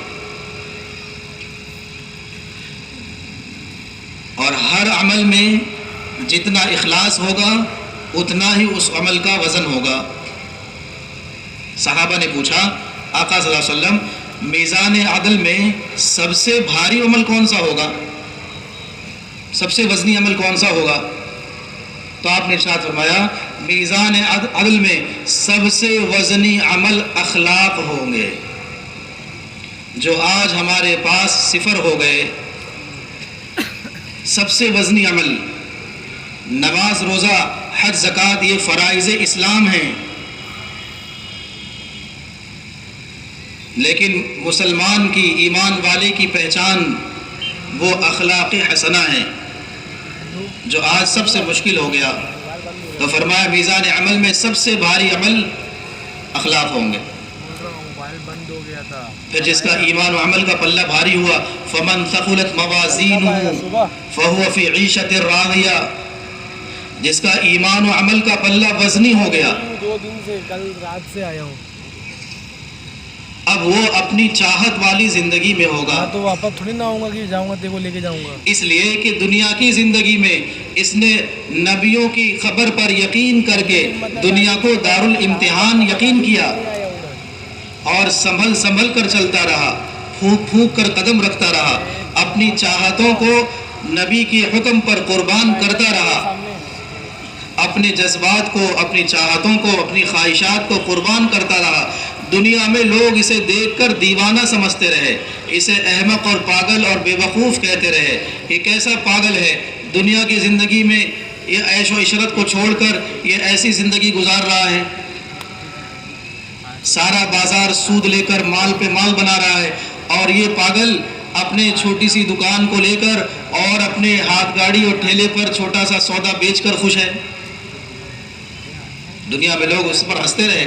اور ہر عمل میں جتنا اخلاص ہوگا اتنا ہی اس عمل کا وزن ہوگا. صحابہ نے پوچھا آقا صلی اللہ علیہ وسلم میزان عدل میں سب سے بھاری عمل کون سا ہوگا، سب سے وزنی عمل کون سا ہوگا؟ تو آپ نے ارشاد فرمایا میزان عدل میں سب سے وزنی عمل اخلاق ہوں گے، جو آج ہمارے پاس صفر ہو گئے۔ سب سے وزنی عمل نماز، روزہ، حج، زکوٰۃ، یہ فرائض اسلام ہیں، لیکن مسلمان کی، ایمان والے کی پہچان وہ اخلاق حسنہ ہیں، جو آج سب سے مشکل ہو گیا۔ تو فرمایا میزان عمل میں سب سے بھاری عمل اخلاق ہوں گے۔ پھر جس کا ایمان و عمل کا پلہ بھاری ہوا، فمن ثقلت موازینہ فہو فی عیشۃ راضیہ، جس کا ایمان و عمل کا پلہ وزنی ہو گیا، 2 دن سے، کل رات سے آیا ہوں، اب وہ اپنی چاہت والی زندگی میں ہوگا۔ تو واپس تھوڑی نہ آؤں گا کہ جاؤں گا دیکھو لے کے جاؤں گا، اس لیے کہ دنیا کی زندگی میں اس نے نبیوں کی خبر پر یقین کر کے دنیا کو دارالامتحان یقین کیا، اور سنبھل سنبھل کر چلتا رہا، پھونک پھونک کر قدم رکھتا رہا، اپنی چاہتوں کو نبی کے حکم پر قربان کرتا رہا، اپنے جذبات کو، اپنی چاہتوں کو، اپنی خواہشات کو قربان کرتا رہا۔ دنیا میں لوگ اسے دیکھ کر دیوانہ سمجھتے رہے، اسے احمق اور پاگل اور بے وقوف کہتے رہے، یہ کیسا پاگل ہے، دنیا کی زندگی میں یہ عیش و عشرت کو چھوڑ کر یہ ایسی زندگی گزار رہا ہے، سارا بازار سود لے کر مال پہ مال بنا رہا ہے، اور یہ پاگل اپنے چھوٹی سی دکان کو لے کر اور اپنے ہاتھ گاڑی اور ٹھیلے پر چھوٹا سا سودا بیچ کر خوش ہے۔ دنیا میں لوگ اس پر ہنستے رہے،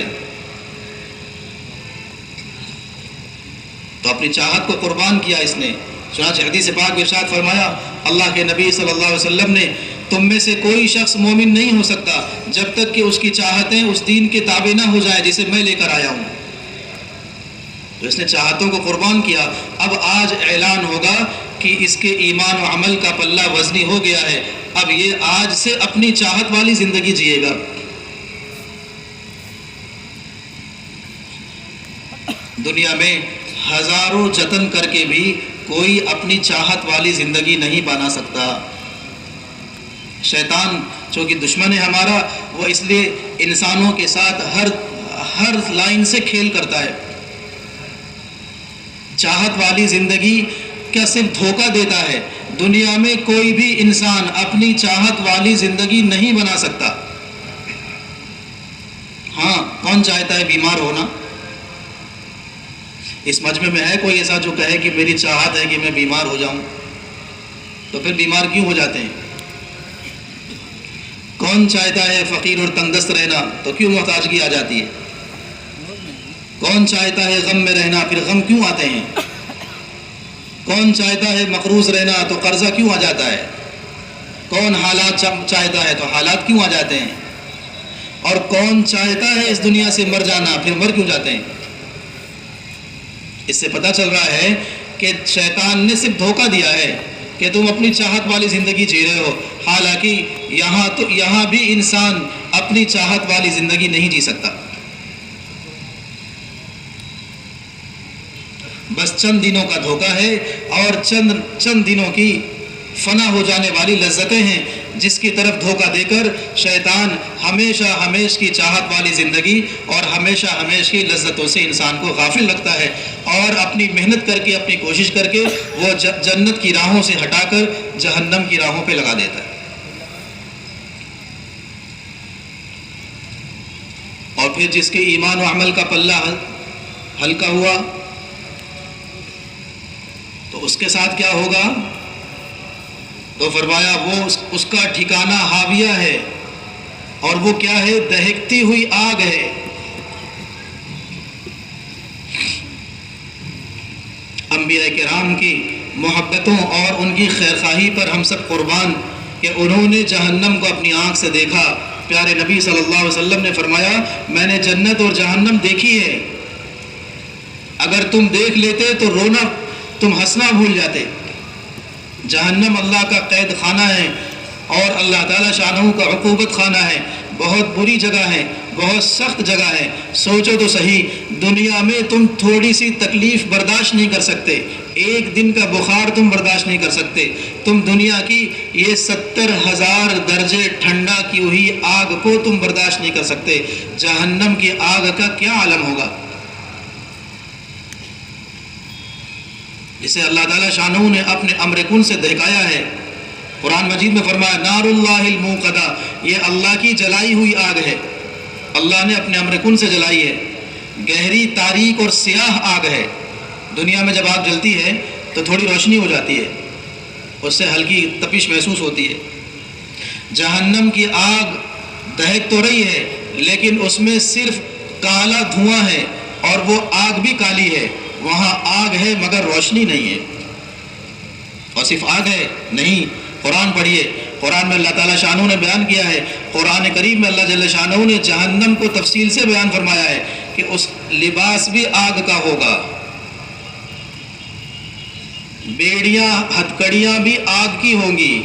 تو اپنی چاہت کو قربان کیا اس نے۔ چنانچہ حدیث پاک میں ارشاد فرمایا اللہ کے نبی صلی اللہ علیہ وسلم نے، تم میں سے کوئی شخص مومن نہیں ہو سکتا جب تک کہ اس کی چاہتیں اس دین کے تابع نہ ہو جائیں جسے میں لے کر آیا ہوں۔ تو اس نے چاہتوں کو قربان کیا۔ اب آج اعلان ہوگا کہ اس کے ایمان و عمل کا پلہ وزنی ہو گیا ہے، اب یہ آج سے اپنی چاہت والی زندگی جیے گا۔ دنیا میں ہزاروں جتن کر کے بھی کوئی اپنی چاہت والی زندگی نہیں بنا سکتا۔ شیطان چونکہ دشمن ہے ہمارا، وہ اس لیے انسانوں کے ساتھ ہر لائن سے کھیل کرتا ہے۔ چاہت والی زندگی کیا صرف دھوکہ دیتا ہے، دنیا میں کوئی بھی انسان اپنی چاہت والی زندگی نہیں بنا سکتا۔ ہاں، کون چاہتا ہے بیمار ہونا؟ اس مجمع میں ہے کوئی ایسا جو کہے کہ میری چاہت ہے کہ میں بیمار ہو جاؤں؟ تو پھر بیمار کیوں ہو جاتے ہیں؟ کون چاہتا ہے فقیر اور تنگدست رہنا؟ تو کیوں محتاجگی آ جاتی ہے؟ کون چاہتا ہے غم میں رہنا؟ پھر غم کیوں آتے ہیں؟ کون چاہتا ہے مقروض رہنا؟ تو قرضہ کیوں آ جاتا ہے؟ کون حالات چاہتا ہے؟ تو حالات کیوں آ جاتے ہیں؟ اور کون چاہتا ہے اس دنیا سے مر جانا؟ پھر مر کیوں جاتے ہیں؟ اس سے پتہ چل رہا ہے کہ شیطان نے صرف دھوکہ دیا ہے کہ تم اپنی چاہت والی زندگی جی رہے ہو، حالانکہ یہاں بھی انسان اپنی چاہت والی زندگی نہیں جی سکتا۔ بس چند دنوں کا دھوکہ ہے اور چند دنوں کی فنا ہو جانے والی لذتیں ہیں، جس کی طرف دھوکہ دے کر شیطان ہمیشہ ہمیش کی چاہت والی زندگی اور ہمیشہ ہمیش کی لذتوں سے انسان کو غافل رکھتا ہے، اور اپنی محنت کر کے، اپنی کوشش کر کے وہ جنت کی راہوں سے ہٹا کر جہنم کی راہوں پہ لگا دیتا ہے۔ اور پھر جس کے ایمان و عمل کا پلہ ہلکا ہوا تو اس کے ساتھ کیا ہوگا؟ تو فرمایا وہ اس کا ٹھکانہ حاویہ ہے، اور وہ کیا ہے؟ دہکتی ہوئی آگ ہے۔ انبیاء کرام کی محبتوں اور ان کی خیرخواہی پر ہم سب قربان کہ انہوں نے جہنم کو اپنی آنکھ سے دیکھا۔ پیارے نبی صلی اللہ علیہ وسلم نے فرمایا میں نے جنت اور جہنم دیکھی ہے، اگر تم دیکھ لیتے تو رونا، تم ہنسنا بھول جاتے۔ جہنم اللہ کا قید خانہ ہے اور اللہ تعالیٰ شانہ کا عقوبت خانہ ہے، بہت بری جگہ ہے، بہت سخت جگہ ہے۔ سوچو تو صحیح، دنیا میں تم تھوڑی سی تکلیف برداشت نہیں کر سکتے، ایک دن کا بخار تم برداشت نہیں کر سکتے، تم دنیا کی یہ 70,000 درجے ٹھنڈا کی ہوئی آگ کو تم برداشت نہیں کر سکتے، جہنم کی آگ کا کیا عالم ہوگا؟ جسے اللہ تعالیٰ شانہ نے اپنے امر کن سے دہکایا ہے۔ قرآن مجید میں فرمایا نار اللہ الموقدہ، یہ اللہ کی جلائی ہوئی آگ ہے، اللہ نے اپنے امر کن سے جلائی ہے، گہری تاریک اور سیاہ آگ ہے۔ دنیا میں جب آگ جلتی ہے تو تھوڑی روشنی ہو جاتی ہے، اس سے ہلکی تپش محسوس ہوتی ہے۔ جہنم کی آگ دہک تو رہی ہے لیکن اس میں صرف کالا دھواں ہے، اور وہ آگ بھی کالی ہے، وہاں آگ ہے مگر روشنی نہیں ہے۔ اور صرف آگ ہے نہیں، قرآن پڑھیے، قرآن میں اللہ تعالیٰ شانہ نے بیان کیا ہے، قرآن کریم میں اللہ جل شانہ نے جہنم کو تفصیل سے بیان فرمایا ہے کہ اس لباس بھی آگ کا ہوگا، بیڑیاں ہتھکڑیاں بھی آگ کی ہوں گی،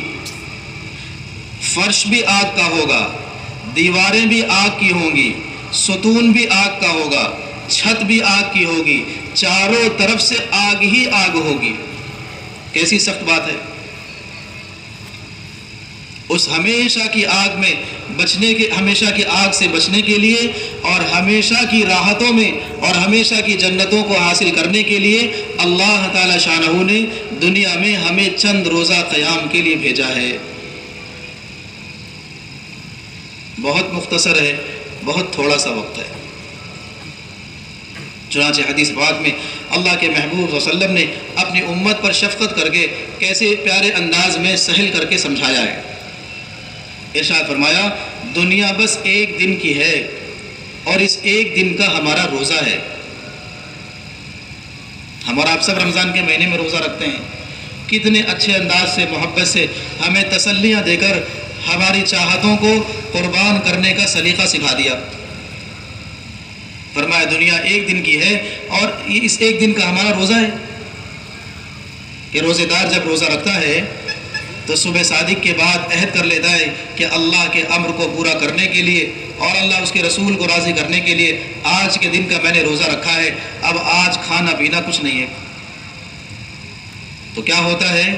فرش بھی آگ کا ہوگا، دیواریں بھی آگ کی ہوں گی، ستون بھی آگ کا ہوگا، چھت بھی آگ کی ہوگی، چاروں طرف سے آگ ہی آگ ہوگی۔ کیسی سخت بات ہے۔ اس ہمیشہ کی آگ میں بچنے کے، ہمیشہ کی آگ سے بچنے کے لیے اور ہمیشہ کی راحتوں میں اور ہمیشہ کی جنتوں کو حاصل کرنے کے لیے اللہ تعالی شانہ نے دنیا میں ہمیں چند روزہ قیام کے لیے بھیجا ہے۔ بہت مختصر ہے، بہت تھوڑا سا وقت ہے۔ چنانچہ حدیث پاک میں اللہ کے محبوب صلی اللہ علیہ وسلم نے اپنی امت پر شفقت کر کے کیسے پیارے انداز میں سہل کر کے سمجھایا ہے۔ ارشاد فرمایا دنیا بس ایک دن کی ہے اور اس ایک دن کا ہمارا روزہ ہے۔ ہمارا آپ سب رمضان کے مہینے میں روزہ رکھتے ہیں، کتنے اچھے انداز سے محبت سے ہمیں تسلیاں دے کر ہماری چاہتوں کو قربان کرنے کا سلیقہ سکھا دیا۔ فرمایا دنیا ایک دن کی ہے اور اس ایک دن کا ہمارا روزہ ہے۔ کہ روزے دار جب روزہ رکھتا ہے تو صبح صادق کے بعد عہد کر لیتا ہے کہ اللہ کے امر کو پورا کرنے کے لیے اور اللہ اس کے رسول کو راضی کرنے کے لیے آج کے دن کا میں نے روزہ رکھا ہے، اب آج کھانا پینا کچھ نہیں ہے۔ تو کیا ہوتا ہے،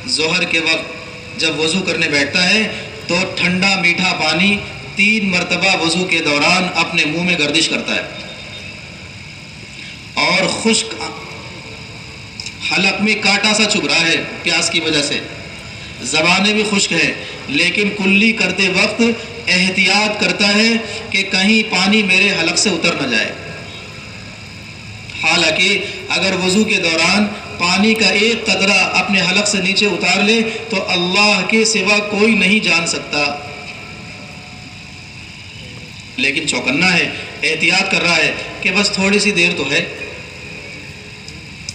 ظہر کے وقت جب وضو کرنے بیٹھتا ہے تو ٹھنڈا میٹھا پانی 3 مرتبہ وضو کے دوران اپنے منہ میں گردش کرتا ہے، اور خشک حلق میں کانٹا سا چبھ رہا ہے پیاس کی وجہ سے، زبانیں بھی خشک ہے، لیکن کلی کرتے وقت احتیاط کرتا ہے کہ کہیں پانی میرے حلق سے اتر نہ جائے۔ حالانکہ اگر وضو کے دوران پانی کا ایک قطرہ اپنے حلق سے نیچے اتار لے تو اللہ کے سوا کوئی نہیں جان سکتا، لیکن چوکنا ہے، احتیاط کر رہا ہے کہ بس تھوڑی سی دیر تو ہے،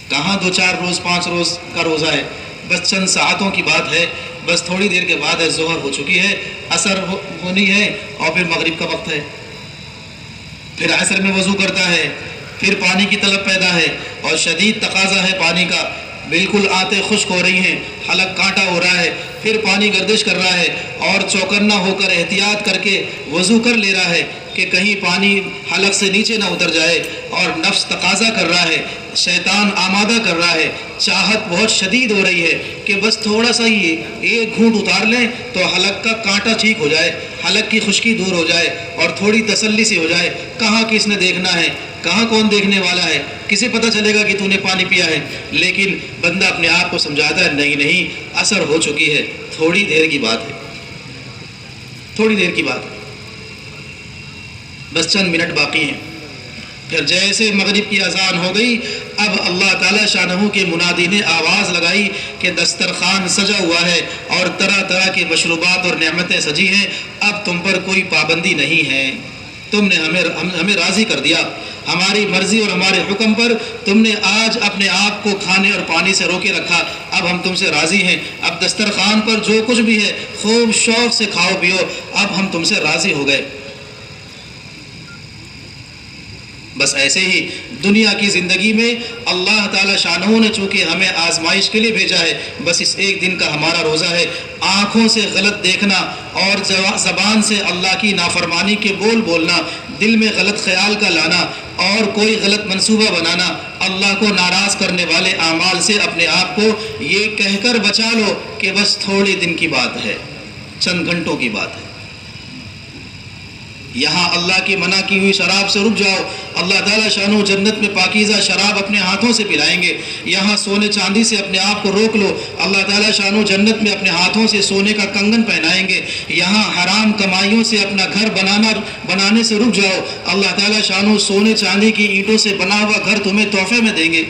کہاں 2-4 روز 5 روز کا روزہ ہے، بس چند ساعتوں کی بات ہے، بس تھوڑی دیر کے بعد ظہر ہو چکی ہے، عصر ہونی ہے اور پھر مغرب کا وقت ہے، پھر عصر میں وضو کرتا ہے، پھر پانی کی طلب پیدا ہے اور شدید تقاضا ہے پانی کا، بالکل آنتیں خشک ہو رہی ہیں، حلق کانٹا ہو رہا ہے، پھر پانی گردش کر رہا ہے اور چوکنا ہو کر احتیاط کر کے وضو کر لے رہا ہے کہ کہیں پانی حلق سے نیچے نہ اتر جائے، اور نفس تقاضا کر رہا ہے، شیطان آمادہ کر رہا ہے، چاہت بہت شدید ہو رہی ہے کہ بس تھوڑا سا ہی ایک گھونٹ اتار لیں تو حلق کا کانٹا ٹھیک ہو جائے، حلق کی خشکی دور ہو جائے اور تھوڑی تسلی سے ہو جائے۔ کہاں کس نے دیکھنا ہے، کہاں کون دیکھنے والا ہے، کسے پتہ چلے گا کہ تو نے پانی پیا ہے، لیکن بندہ اپنے آپ کو سمجھاتا ہے نہیں عصر ہو چکی ہے، تھوڑی دیر کی بات ہے، تھوڑی دیر کی بات ہے، بس چند منٹ باقی ہیں۔ پھر جیسے مغرب کی اذان ہو گئی، اب اللہ تعالیٰ شانہ کے منادی نے آواز لگائی کہ دسترخوان سجا ہوا ہے اور طرح طرح کے مشروبات اور نعمتیں سجی ہیں، اب تم پر کوئی پابندی نہیں ہے، تم نے ہمیں راضی کر دیا، ہماری مرضی اور ہمارے حکم پر تم نے آج اپنے آپ کو کھانے اور پانی سے روکے رکھا، اب ہم تم سے راضی ہیں، اب دسترخوان پر جو کچھ بھی ہے خوب شوق سے کھاؤ پیو، اب ہم تم سے راضی ہو گئے۔ بس ایسے ہی دنیا کی زندگی میں اللہ تعالیٰ شانہ نے چونکہ ہمیں آزمائش کے لیے بھیجا ہے، بس اس ایک دن کا ہمارا روزہ ہے، آنکھوں سے غلط دیکھنا اور زبان سے اللہ کی نافرمانی کے بول بولنا، دل میں غلط خیال کا لانا اور کوئی غلط منصوبہ بنانا، اللہ کو ناراض کرنے والے اعمال سے اپنے آپ کو یہ کہہ کر بچا لو کہ بس تھوڑے دن کی بات ہے، چند گھنٹوں کی بات ہے۔ یہاں اللہ کی منع کی ہوئی شراب سے رک جاؤ، اللہ تعالیٰ شانو جنت میں پاکیزہ شراب اپنے ہاتھوں سے پلائیں گے۔ یہاں سونے چاندی سے اپنے آپ کو روک لو، اللہ تعالیٰ شانو جنت میں اپنے ہاتھوں سے سونے کا کنگن پہنائیں گے۔ یہاں حرام کمائیوں سے اپنا گھر بنانے سے رک جاؤ، اللہ تعالیٰ شانو سونے چاندی کی اینٹوں سے بنا ہوا گھر تمہیں تحفے میں دیں گے۔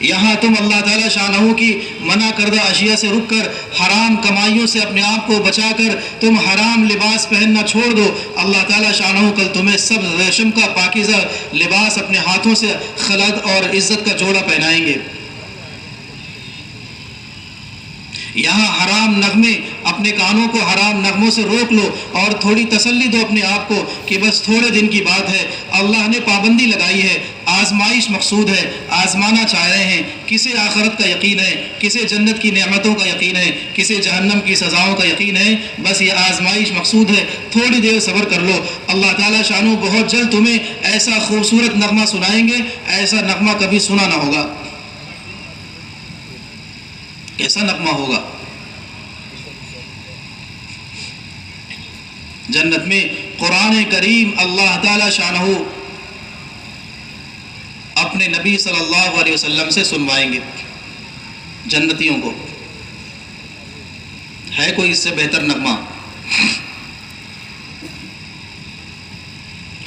یہاں تم اللہ تعالیٰ شانہ کی منع کردہ اشیاء سے رک کر حرام کمائیوں سے اپنے آپ کو بچا کر تم حرام لباس پہننا چھوڑ دو، اللہ تعالیٰ شانہ کل تمہیں سبز ریشم کا پاکیزہ لباس اپنے ہاتھوں سے خلد اور عزت کا جوڑا پہنائیں گے۔ یہاں حرام نغمے، اپنے کانوں کو حرام نغموں سے روک لو اور تھوڑی تسلی دو اپنے آپ کو کہ بس تھوڑے دن کی بات ہے، اللہ نے پابندی لگائی ہے، آزمائش مقصود ہے، آزمانا چاہ رہے ہیں۔ کسے آخرت کا یقین ہے، کسے جنت کی نعمتوں کا یقین ہے، کسے جہنم کی سزاؤں کا یقین ہے، بس یہ آزمائش مقصود ہے، تھوڑی دیر صبر کر لو، اللہ تعالیٰ شانو بہت جلد تمہیں ایسا خوبصورت نغمہ سنائیں گے، ایسا نغمہ کبھی سنا نہ ہوگا۔ کیسا نغمہ ہوگا؟ جنت میں قرآن کریم اللہ تعالی شانہ اپنے نبی صلی اللہ علیہ وسلم سے سنوائیں گے جنتیوں کو۔ ہے کوئی اس سے بہتر نغمہ؟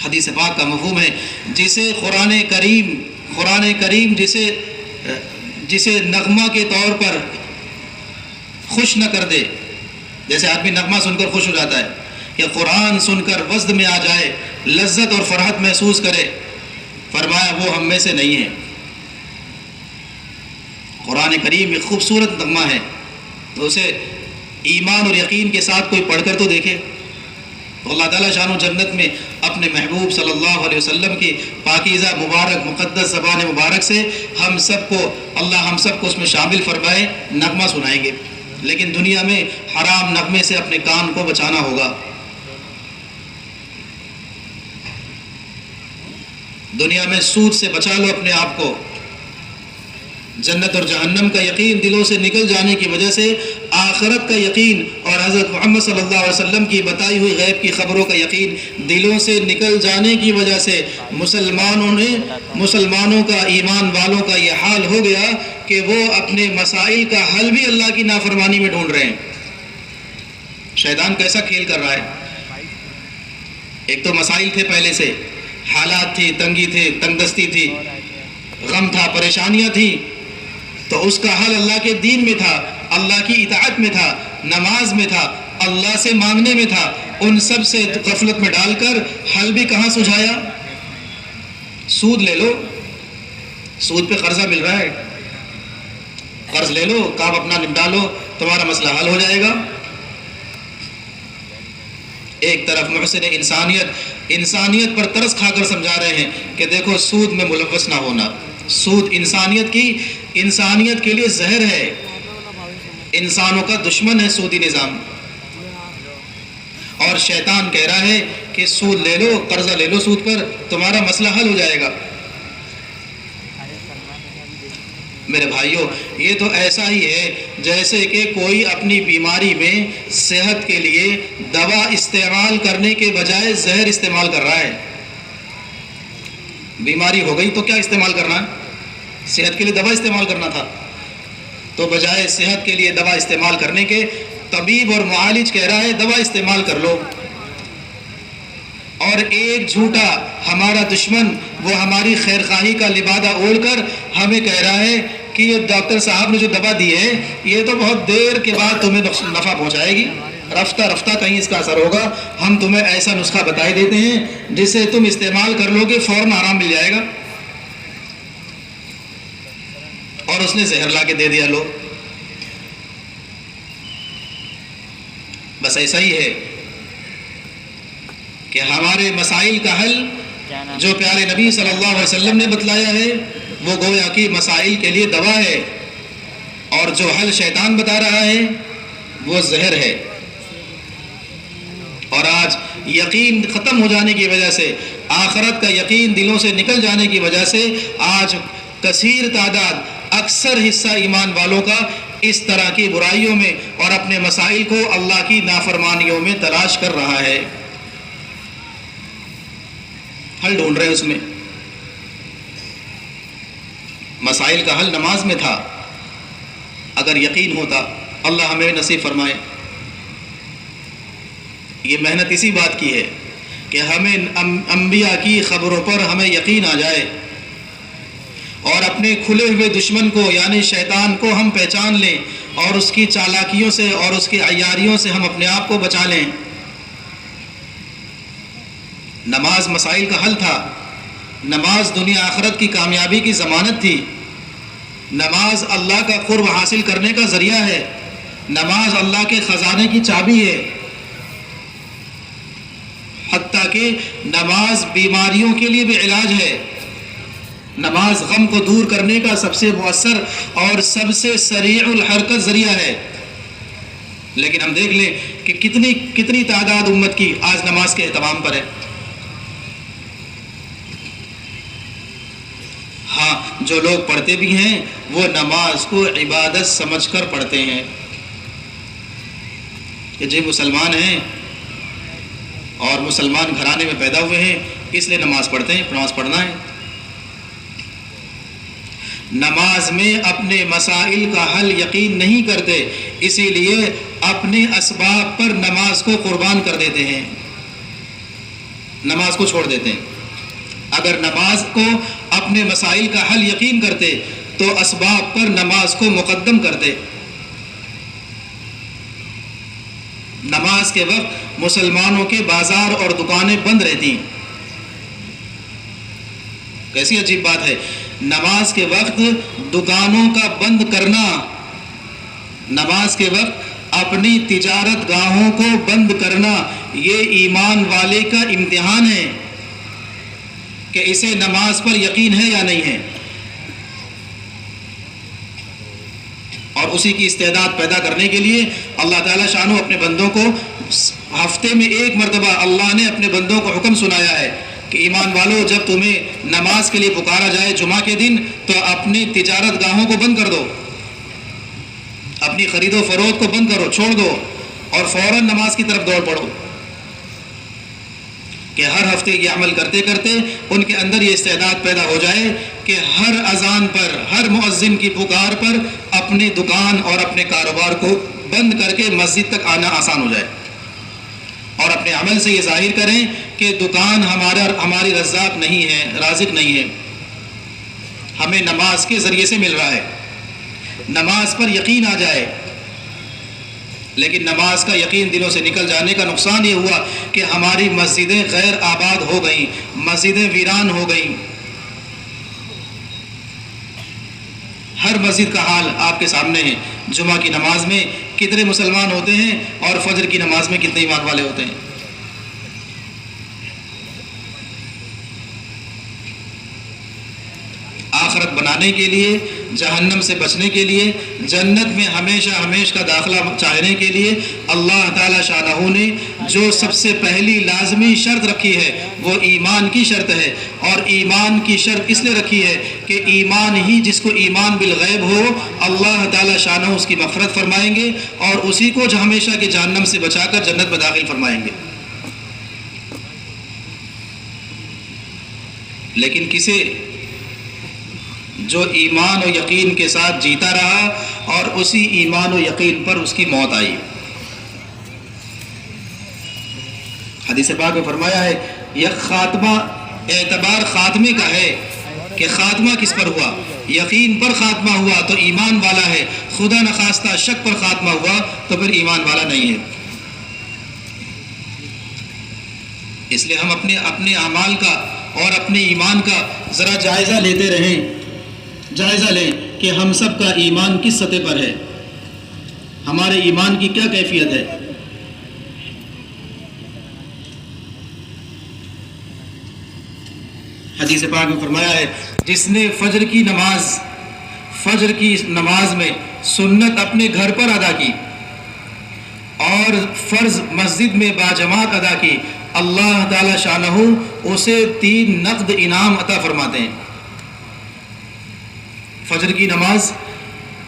حدیث پاک کا مفہوم ہے، جسے قرآن کریم جسے نغمہ کے طور پر خوش نہ کر دے، جیسے آدمی نغمہ سن کر خوش ہو جاتا ہے یا قرآن سن کر وزد میں آ جائے، لذت اور فرحت محسوس کرے، فرمایا وہ ہم میں سے نہیں ہے۔ قرآن کریم ایک خوبصورت نغمہ ہے، تو اسے ایمان اور یقین کے ساتھ کوئی پڑھ کر تو دیکھے۔ تو اللہ تعالیٰ شان و جنت میں اپنے محبوب صلی اللہ علیہ وسلم کی پاکیزہ مبارک مقدس زبان مبارک سے ہم سب کو اس میں شامل فرمائے، نغمہ سنائیں گے۔ لیکن دنیا میں حرام نغمے سے اپنے کان کو بچانا ہوگا۔ دنیا میں سود سے بچا لو اپنے آپ کو۔ جنت اور جہنم کا یقین دلوں سے نکل جانے کی وجہ سے آخرت کا یقین اور حضرت محمد صلی اللہ علیہ وسلم کی بتائی ہوئی غیب کی خبروں کا یقین دلوں سے نکل جانے کی وجہ سے مسلمانوں کا، ایمان والوں کا یہ حال ہو گیا کہ وہ اپنے مسائل کا حل بھی اللہ کی نافرمانی میں ڈھونڈ رہے ہیں۔ شیطان کیسا کھیل کر رہا ہے؟ ایک تو مسائل تھے، پہلے سے حالات تھی، تنگی تھی، تنگ دستی تھی، غم تھا، پریشانیاں تھیں، تو اس کا حل اللہ کے دین میں تھا، اللہ کی اطاعت میں تھا، نماز میں تھا، اللہ سے مانگنے میں تھا۔ ان سب سے غفلت میں ڈال کر حل بھی کہاں سجھایا؟ سود لے لو، سود پہ قرضہ مل رہا ہے، قرض لے لو، کام اپنا نپٹا لو، تمہارا مسئلہ حل ہو جائے گا۔ ایک طرف محسن انسانیت پر ترس کھا کر سمجھا رہے ہیں کہ دیکھو سود میں ملوث نہ ہونا، سود انسانیت کے لیے زہر ہے، انسانوں کا دشمن ہے سودی نظام۔ اور شیطان کہہ رہا ہے کہ سود لے لو، قرضہ لے لو سود پر، تمہارا مسئلہ حل ہو جائے گا۔ میرے بھائیوں، یہ تو ایسا ہی ہے جیسے کہ کوئی اپنی بیماری میں صحت کے لیے دوا استعمال کرنے کے بجائے زہر استعمال کر رہا ہے۔ بیماری ہو گئی تو کیا استعمال کرنا ہے؟ صحت کے لیے دوا استعمال کرنا تھا، تو بجائے صحت کے لیے دوا استعمال کرنے کے طبیب اور معالج کہہ رہا ہے دوا استعمال کر لو۔ اور ایک جھوٹا ہمارا دشمن وہ ہماری خیر خواہی کا لبادہ اوڑھ کر ہمیں کہہ رہا ہے کہ یہ ڈاکٹر صاحب نے جو دوا دی ہے یہ تو بہت دیر کے بعد تمہیں نفع پہنچائے گی، رفتہ رفتہ کہیں اس کا اثر ہوگا، ہم تمہیں ایسا نسخہ بتائی دیتے ہیں جسے تم استعمال کر لو گے فوراً آرام مل جائے گا۔ اور اس نے زہر لا کے دے دیا، لو۔ بس ایسا ہی ہے کہ ہمارے مسائل کا حل جو پیارے نبی صلی اللہ علیہ وسلم نے بتلایا ہے وہ گویا کہ مسائل کے لیے دوا ہے، اور جو حل شیطان بتا رہا ہے وہ زہر ہے۔ اور آج یقین ختم ہو جانے کی وجہ سے، آخرت کا یقین دلوں سے نکل جانے کی وجہ سے آج کثیر تعداد اکثر حصہ ایمان والوں کا اس طرح کی برائیوں میں اور اپنے مسائل کو اللہ کی نافرمانیوں میں تلاش کر رہا ہے، حل ڈھونڈ رہے ہیں اس میں۔ مسائل کا حل نماز میں تھا، اگر یقین ہوتا، اللہ ہمیں نصیب فرمائے۔ یہ محنت اسی بات کی ہے کہ ہمیں انبیاء کی خبروں پر ہمیں یقین آ جائے اور اپنے کھلے ہوئے دشمن کو یعنی شیطان کو ہم پہچان لیں اور اس کی چالاکیوں سے اور اس کی عیاریوں سے ہم اپنے آپ کو بچا لیں۔ نماز مسائل کا حل تھا، نماز دنیا آخرت کی کامیابی کی ضمانت تھی، نماز اللہ کا قرب حاصل کرنے کا ذریعہ ہے، نماز اللہ کے خزانے کی چابی ہے، حتیٰ کہ نماز بیماریوں کے لیے بھی علاج ہے، نماز غم کو دور کرنے کا سب سے مؤثر اور سب سے سریع الحرکت ذریعہ ہے۔ لیکن ہم دیکھ لیں کہ کتنی تعداد امت کی آج نماز کے اہتمام پر ہے۔ ہاں، جو لوگ پڑھتے بھی ہیں وہ نماز کو عبادت سمجھ کر پڑھتے ہیں کہ جی مسلمان ہیں اور مسلمان گھرانے میں پیدا ہوئے ہیں اس لیے نماز پڑھتے ہیں، نماز پڑھنا ہے۔ نماز میں اپنے مسائل کا حل یقین نہیں کرتے، اسی لیے اپنے اسباب پر نماز کو قربان کر دیتے ہیں، نماز کو چھوڑ دیتے ہیں۔ اگر نماز کو اپنے مسائل کا حل یقین کرتے تو اسباب پر نماز کو مقدم کرتے۔ نماز کے وقت مسلمانوں کے بازار اور دکانیں بند رہتی ہیں۔ کیسی عجیب بات ہے، نماز کے وقت دکانوں کا بند کرنا، نماز کے وقت اپنی تجارت گاہوں کو بند کرنا، یہ ایمان والے کا امتحان ہے کہ اسے نماز پر یقین ہے یا نہیں ہے، اور اسی کی استعداد پیدا کرنے کے لیے اللہ تعالیٰ شانو اپنے بندوں کو ہفتے میں ایک مرتبہ اللہ نے اپنے بندوں کو حکم سنایا ہے کہ ایمان والو، جب تمہیں نماز کے لیے پکارا جائے جمعہ کے دن تو اپنی تجارت گاہوں کو بند کر دو، اپنی خرید و فروخت کو بند کرو، چھوڑ دو اور فوراً نماز کی طرف دوڑ پڑو، کہ ہر ہفتے یہ عمل کرتے کرتے ان کے اندر یہ استعداد پیدا ہو جائے کہ ہر اذان پر، ہر مؤذن کی پکار پر اپنی دکان اور اپنے کاروبار کو بند کر کے مسجد تک آنا آسان ہو جائے، اور اپنے عمل سے یہ ظاہر کریں کہ دکان ہماری رزاق نہیں ہے، رازق نہیں ہے، ہمیں نماز کے ذریعے سے مل رہا ہے، نماز پر یقین آ جائے۔ لیکن نماز کا یقین دلوں سے نکل جانے کا نقصان یہ ہوا کہ ہماری مسجدیں غیر آباد ہو گئیں، مسجدیں ویران ہو گئیں۔ ہر مسجد کا حال آپ کے سامنے ہے، جمعہ کی نماز میں کتنے مسلمان ہوتے ہیں اور فجر کی نماز میں کتنے ایمان والے ہوتے ہیں۔ آخرت بنانے کے لیے، جہنم سے بچنے کے لیے، جنت میں ہمیشہ ہمیشہ کا داخلہ چاہنے کے لیے اللہ تعالیٰ شانہ نے جو سب سے پہلی لازمی شرط رکھی ہے وہ ایمان کی شرط ہے، اور ایمان کی شرط اس لیے رکھی ہے کہ ایمان ہی، جس کو ایمان بالغیب ہو، اللہ تعالیٰ شانہ اس کی مغفرت فرمائیں گے اور اسی کو جو ہمیشہ کے جہنم سے بچا کر جنت میں داخل فرمائیں گے۔ لیکن کسے؟ جو ایمان و یقین کے ساتھ جیتا رہا اور اسی ایمان و یقین پر اس کی موت آئی۔ حدیث پاک میں فرمایا ہے یہ خاتمہ اعتبار خاتمے کا ہے کہ خاتمہ کس پر ہوا، یقین پر خاتمہ ہوا تو ایمان والا ہے، خدا نخواستہ شک پر خاتمہ ہوا تو پھر ایمان والا نہیں ہے۔ اس لیے ہم اپنے اعمال کا اور اپنے ایمان کا ذرا جائزہ لیتے رہیں، جائزہ لیں کہ ہم سب کا ایمان کس سطح پر ہے، ہمارے ایمان کی کیا کیفیت ہے۔ حدیث پاک میں فرمایا ہے جس نے فجر کی نماز میں سنت اپنے گھر پر ادا کی اور فرض مسجد میں باجماعت ادا کی، اللہ تعالی شانہ اسے 3 نقد انعام عطا فرماتے ہیں۔ فجر کی نماز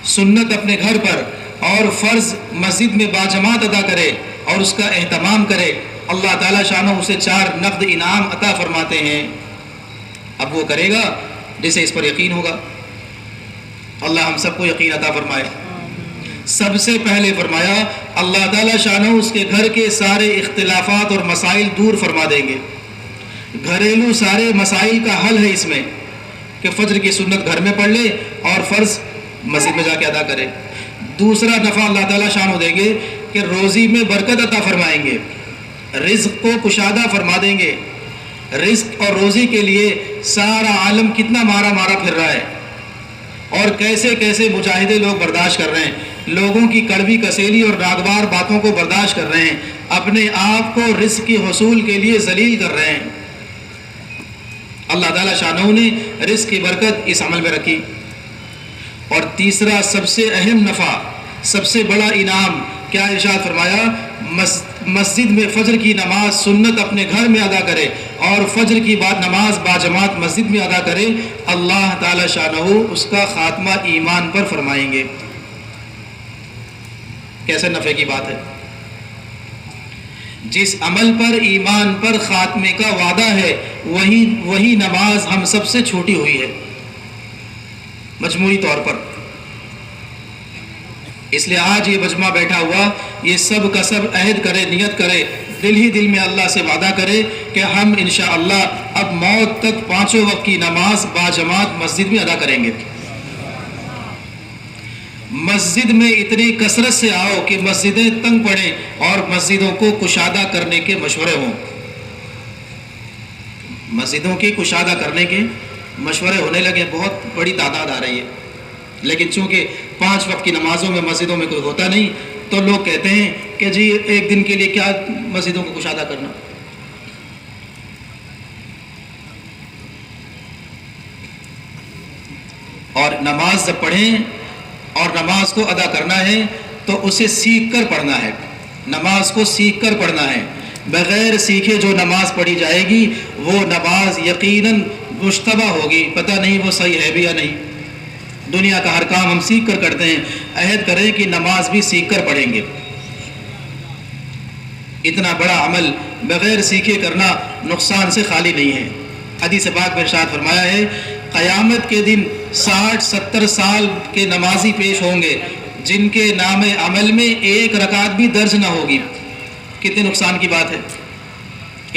سنت اپنے گھر پر اور فرض مسجد میں باجماعت ادا کرے اور اس کا اہتمام کرے، اللہ تعالیٰ شانہ اسے 4 نقد انعام عطا فرماتے ہیں۔ اب وہ کرے گا جسے اس پر یقین ہوگا۔ اللہ ہم سب کو یقین عطا فرمائے۔ سب سے پہلے فرمایا اللہ تعالیٰ شانہ اس کے گھر کے سارے اختلافات اور مسائل دور فرما دیں گے۔ گھریلو سارے مسائل کا حل ہے اس میں کہ فجر کی سنت گھر میں پڑھ لے اور فرض مسجد میں جا کے ادا کرے۔ دوسرا نفع اللہ تعالیٰ شانہ دیں گے کہ روزی میں برکت عطا فرمائیں گے، رزق کو کشادہ فرما دیں گے۔ رزق اور روزی کے لیے سارا عالم کتنا مارا پھر رہا ہے اور کیسے کیسے مجاہدے لوگ برداشت کر رہے ہیں، لوگوں کی کڑوی کسیلی اور ناگوار باتوں کو برداشت کر رہے ہیں، اپنے آپ کو رزق کے حصول کے لیے ذلیل کر رہے ہیں۔ اللہ تعالیٰ شانہ نے رزق کی برکت اس عمل میں رکھی۔ اور تیسرا سب سے اہم نفع، سب سے بڑا انعام کیا ارشاد فرمایا؟ مسجد میں فجر کی نماز سنت اپنے گھر میں ادا کرے اور فجر کی نماز باجماعت مسجد میں ادا کرے، اللہ تعالی شانہ اس کا خاتمہ ایمان پر فرمائیں گے۔ کیسے نفع کی بات ہے؟ جس عمل پر ایمان پر خاتمے کا وعدہ ہے وہی نماز ہم سب سے چھوٹی ہوئی ہے مجموعی طور پر۔ اس لیے آج یہ مجمع بیٹھا ہوا یہ سب کا سب عہد کرے، نیت کرے، دل ہی دل میں اللہ سے وعدہ کرے کہ ہم انشاءاللہ اب موت تک 5 وقت کی نماز باجماعت مسجد میں ادا کریں گے۔ مسجد میں اتنی کثرت سے آؤ کہ مسجدیں تنگ پڑیں اور مسجدوں کو کشادہ کرنے کے مشورے ہوں۔ مسجدوں کی کشادہ کرنے کے مشورے ہونے لگے، بہت بڑی تعداد آ رہی ہے، لیکن چونکہ 5 وقت کی نمازوں میں مسجدوں میں کوئی ہوتا نہیں تو لوگ کہتے ہیں کہ جی ایک دن کے لیے کیا مسجدوں کو کشادہ کرنا۔ اور نماز جب پڑھیں اور نماز کو ادا کرنا ہے تو اسے سیکھ کر پڑھنا ہے، نماز کو سیکھ کر پڑھنا ہے۔ بغیر سیکھے جو نماز پڑھی جائے گی وہ نماز یقیناً مشتبہ ہوگی، پتہ نہیں وہ صحیح ہے بھی یا نہیں۔ دنیا کا ہر کام ہم سیکھ کر کرتے ہیں، عہد کریں کہ نماز بھی سیکھ کر پڑھیں گے۔ اتنا بڑا عمل بغیر سیکھے کرنا نقصان سے خالی نہیں ہے۔ حدیث پاک میں ارشاد فرمایا ہے قیامت کے دن 60-70 سال کے نمازی پیش ہوں گے جن کے نام عمل میں 1 رکعت بھی درج نہ ہوگی۔ کتنے نقصان کی بات ہے،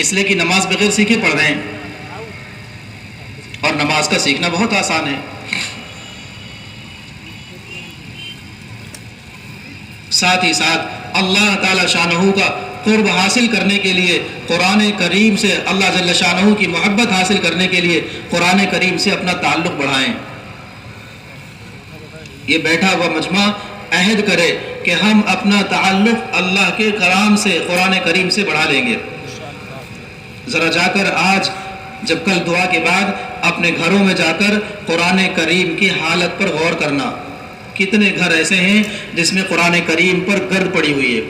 اس لیے کہ نماز بغیر سیکھے پڑھ رہے ہیں، اور نماز کا سیکھنا بہت آسان ہے۔ ساتھ ہی ساتھ اللہ تعالی شانہ کا قرب حاصل کرنے کے لیے قرآن کریم سے، اللہ جل شانہ کی محبت حاصل کرنے کے لیے قرآن کریم سے اپنا تعلق بڑھائیں۔ یہ بیٹھا ہوا مجمع عہد کرے کہ ہم اپنا تعلق اللہ کے کلام سے، قرآن کریم سے بڑھا لیں گے۔ ذرا جا کر آج جب کل دعا کے بعد اپنے گھروں میں جا کر قرآن کریم کی حالت پر غور کرنا۔ کتنے گھر ایسے ہیں جس میں قرآن کریم پر گرد پڑی ہوئی ہے،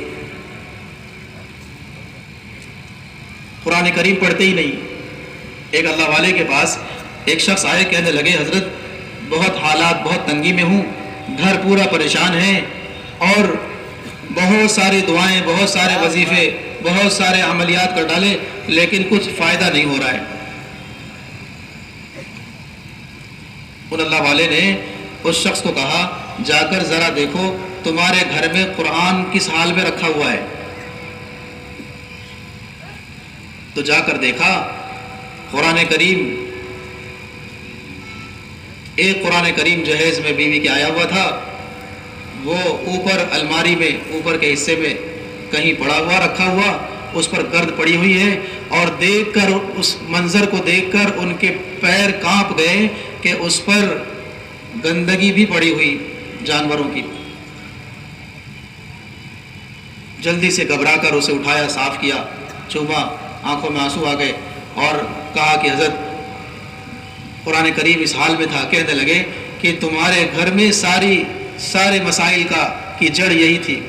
قرآن کریم پڑھتے ہی نہیں۔ ایک اللہ والے کے پاس ایک شخص آئے، کہنے لگے حضرت بہت حالات، بہت تنگی میں ہوں، گھر پورا پریشان ہے اور بہت ساری دعائیں، بہت سارے وظیفے، بہت سارے عملیات کر ڈالے لیکن کچھ فائدہ نہیں ہو رہا ہے۔ ان اللہ والے نے اس شخص کو کہا جا کر ذرا دیکھو تمہارے گھر میں قرآن کس حال میں رکھا ہوا ہے۔ تو جا کر دیکھا قرآن کریم، ایک قرآن کریم جہیز میں بیوی کے آیا ہوا تھا، وہ اوپر الماری میں اوپر کے حصے میں کہیں پڑا ہوا رکھا ہوا، اس پر گرد پڑی ہوئی ہے، اور دیکھ کر اس منظر کو دیکھ کر ان کے پیر کانپ گئے کہ اس پر گندگی بھی پڑی ہوئی جانوروں کی۔ جلدی سے گھبرا کر اسے اٹھایا، صاف کیا، چوما، آنکھوں میں آنسو آ گئے اور کہا کہ حضرت قرآن کریم اس حال میں تھا۔ کہنے لگے کہ تمہارے گھر میں سارے مسائل کی جڑ یہی تھی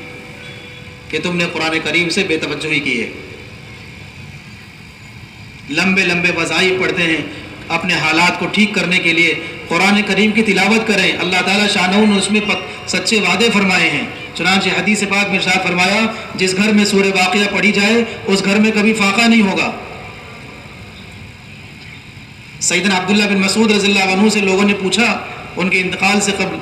کہ تم نے قرآن کریم سے بے توجہی کی ہے۔ لمبے لمبے وظائف پڑھتے ہیں، اپنے حالات کو ٹھیک کرنے کے لیے قرآن کریم کی تلاوت کریں. اللہ تعالیٰ شانہ نے اس میں سچے وعدے فرمائے ہیں. چنانچہ حدیث پاک میں ارشاد فرمایا جس گھر میں سورہ واقعہ پڑھی جائے اس گھر میں کبھی فاقہ نہیں ہوگا. سیدنا عبداللہ بن مسعود رضی اللہ عنہ سے لوگوں نے پوچھا ان کے انتقال سے قبل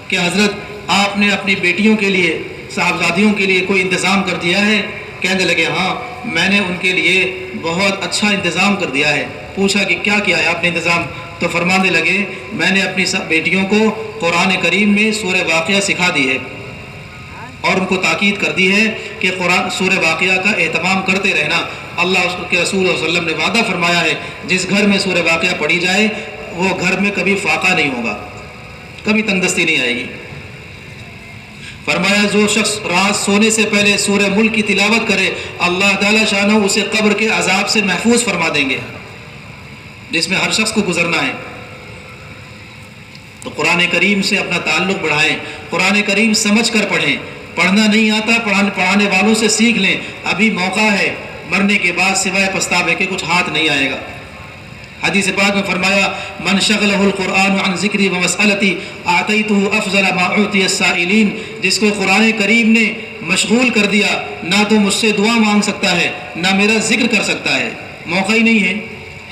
کہ حضرت آپ نے اپنی بیٹیوں کے لیے صاحبزادیوں کے لیے کوئی انتظام کر دیا ہے؟ کہنے لگے ہاں میں نے ان کے لیے بہت اچھا انتظام کر دیا ہے. پوچھا کہ کیا کیا ہے آپ نے انتظام؟ تو فرمانے لگے میں نے اپنی بیٹیوں کو قرآن کریم میں سورہ واقعہ سکھا دی ہے اور ان کو تاکید کر دی ہے کہ قرآن سورہ واقعہ کا اہتمام کرتے رہنا. اللہ اس کے رسول صلی اللہ علیہ وسلم نے وعدہ فرمایا ہے جس گھر میں سورہ واقعہ پڑھی جائے وہ گھر میں کبھی فاقہ نہیں ہوگا, کبھی تنگدستی نہیں آئے گی. فرمایا جو شخص رات سونے سے پہلے سورہ ملک کی تلاوت کرے اللہ تعالیٰ شانہ اسے قبر کے عذاب سے محفوظ فرما دیں گے جس میں ہر شخص کو گزرنا ہے. تو قرآن کریم سے اپنا تعلق بڑھائیں, قرآن کریم سمجھ کر پڑھیں. پڑھنا نہیں آتا پڑھانے والوں سے سیکھ لیں, ابھی موقع ہے, مرنے کے بعد سوائے پچھتاوے کے کچھ ہاتھ نہیں آئے گا. حدیث پاک میں فرمایا من شغلہ القرآن عن ذکری و مسئلتی آتیتہ افضل ما اعطی السائلین, جس کو قرآن کریم نے مشغول کر دیا نہ تو مجھ سے دعا مانگ سکتا ہے نہ میرا ذکر کر سکتا ہے. موقع ہی نہیں ہے,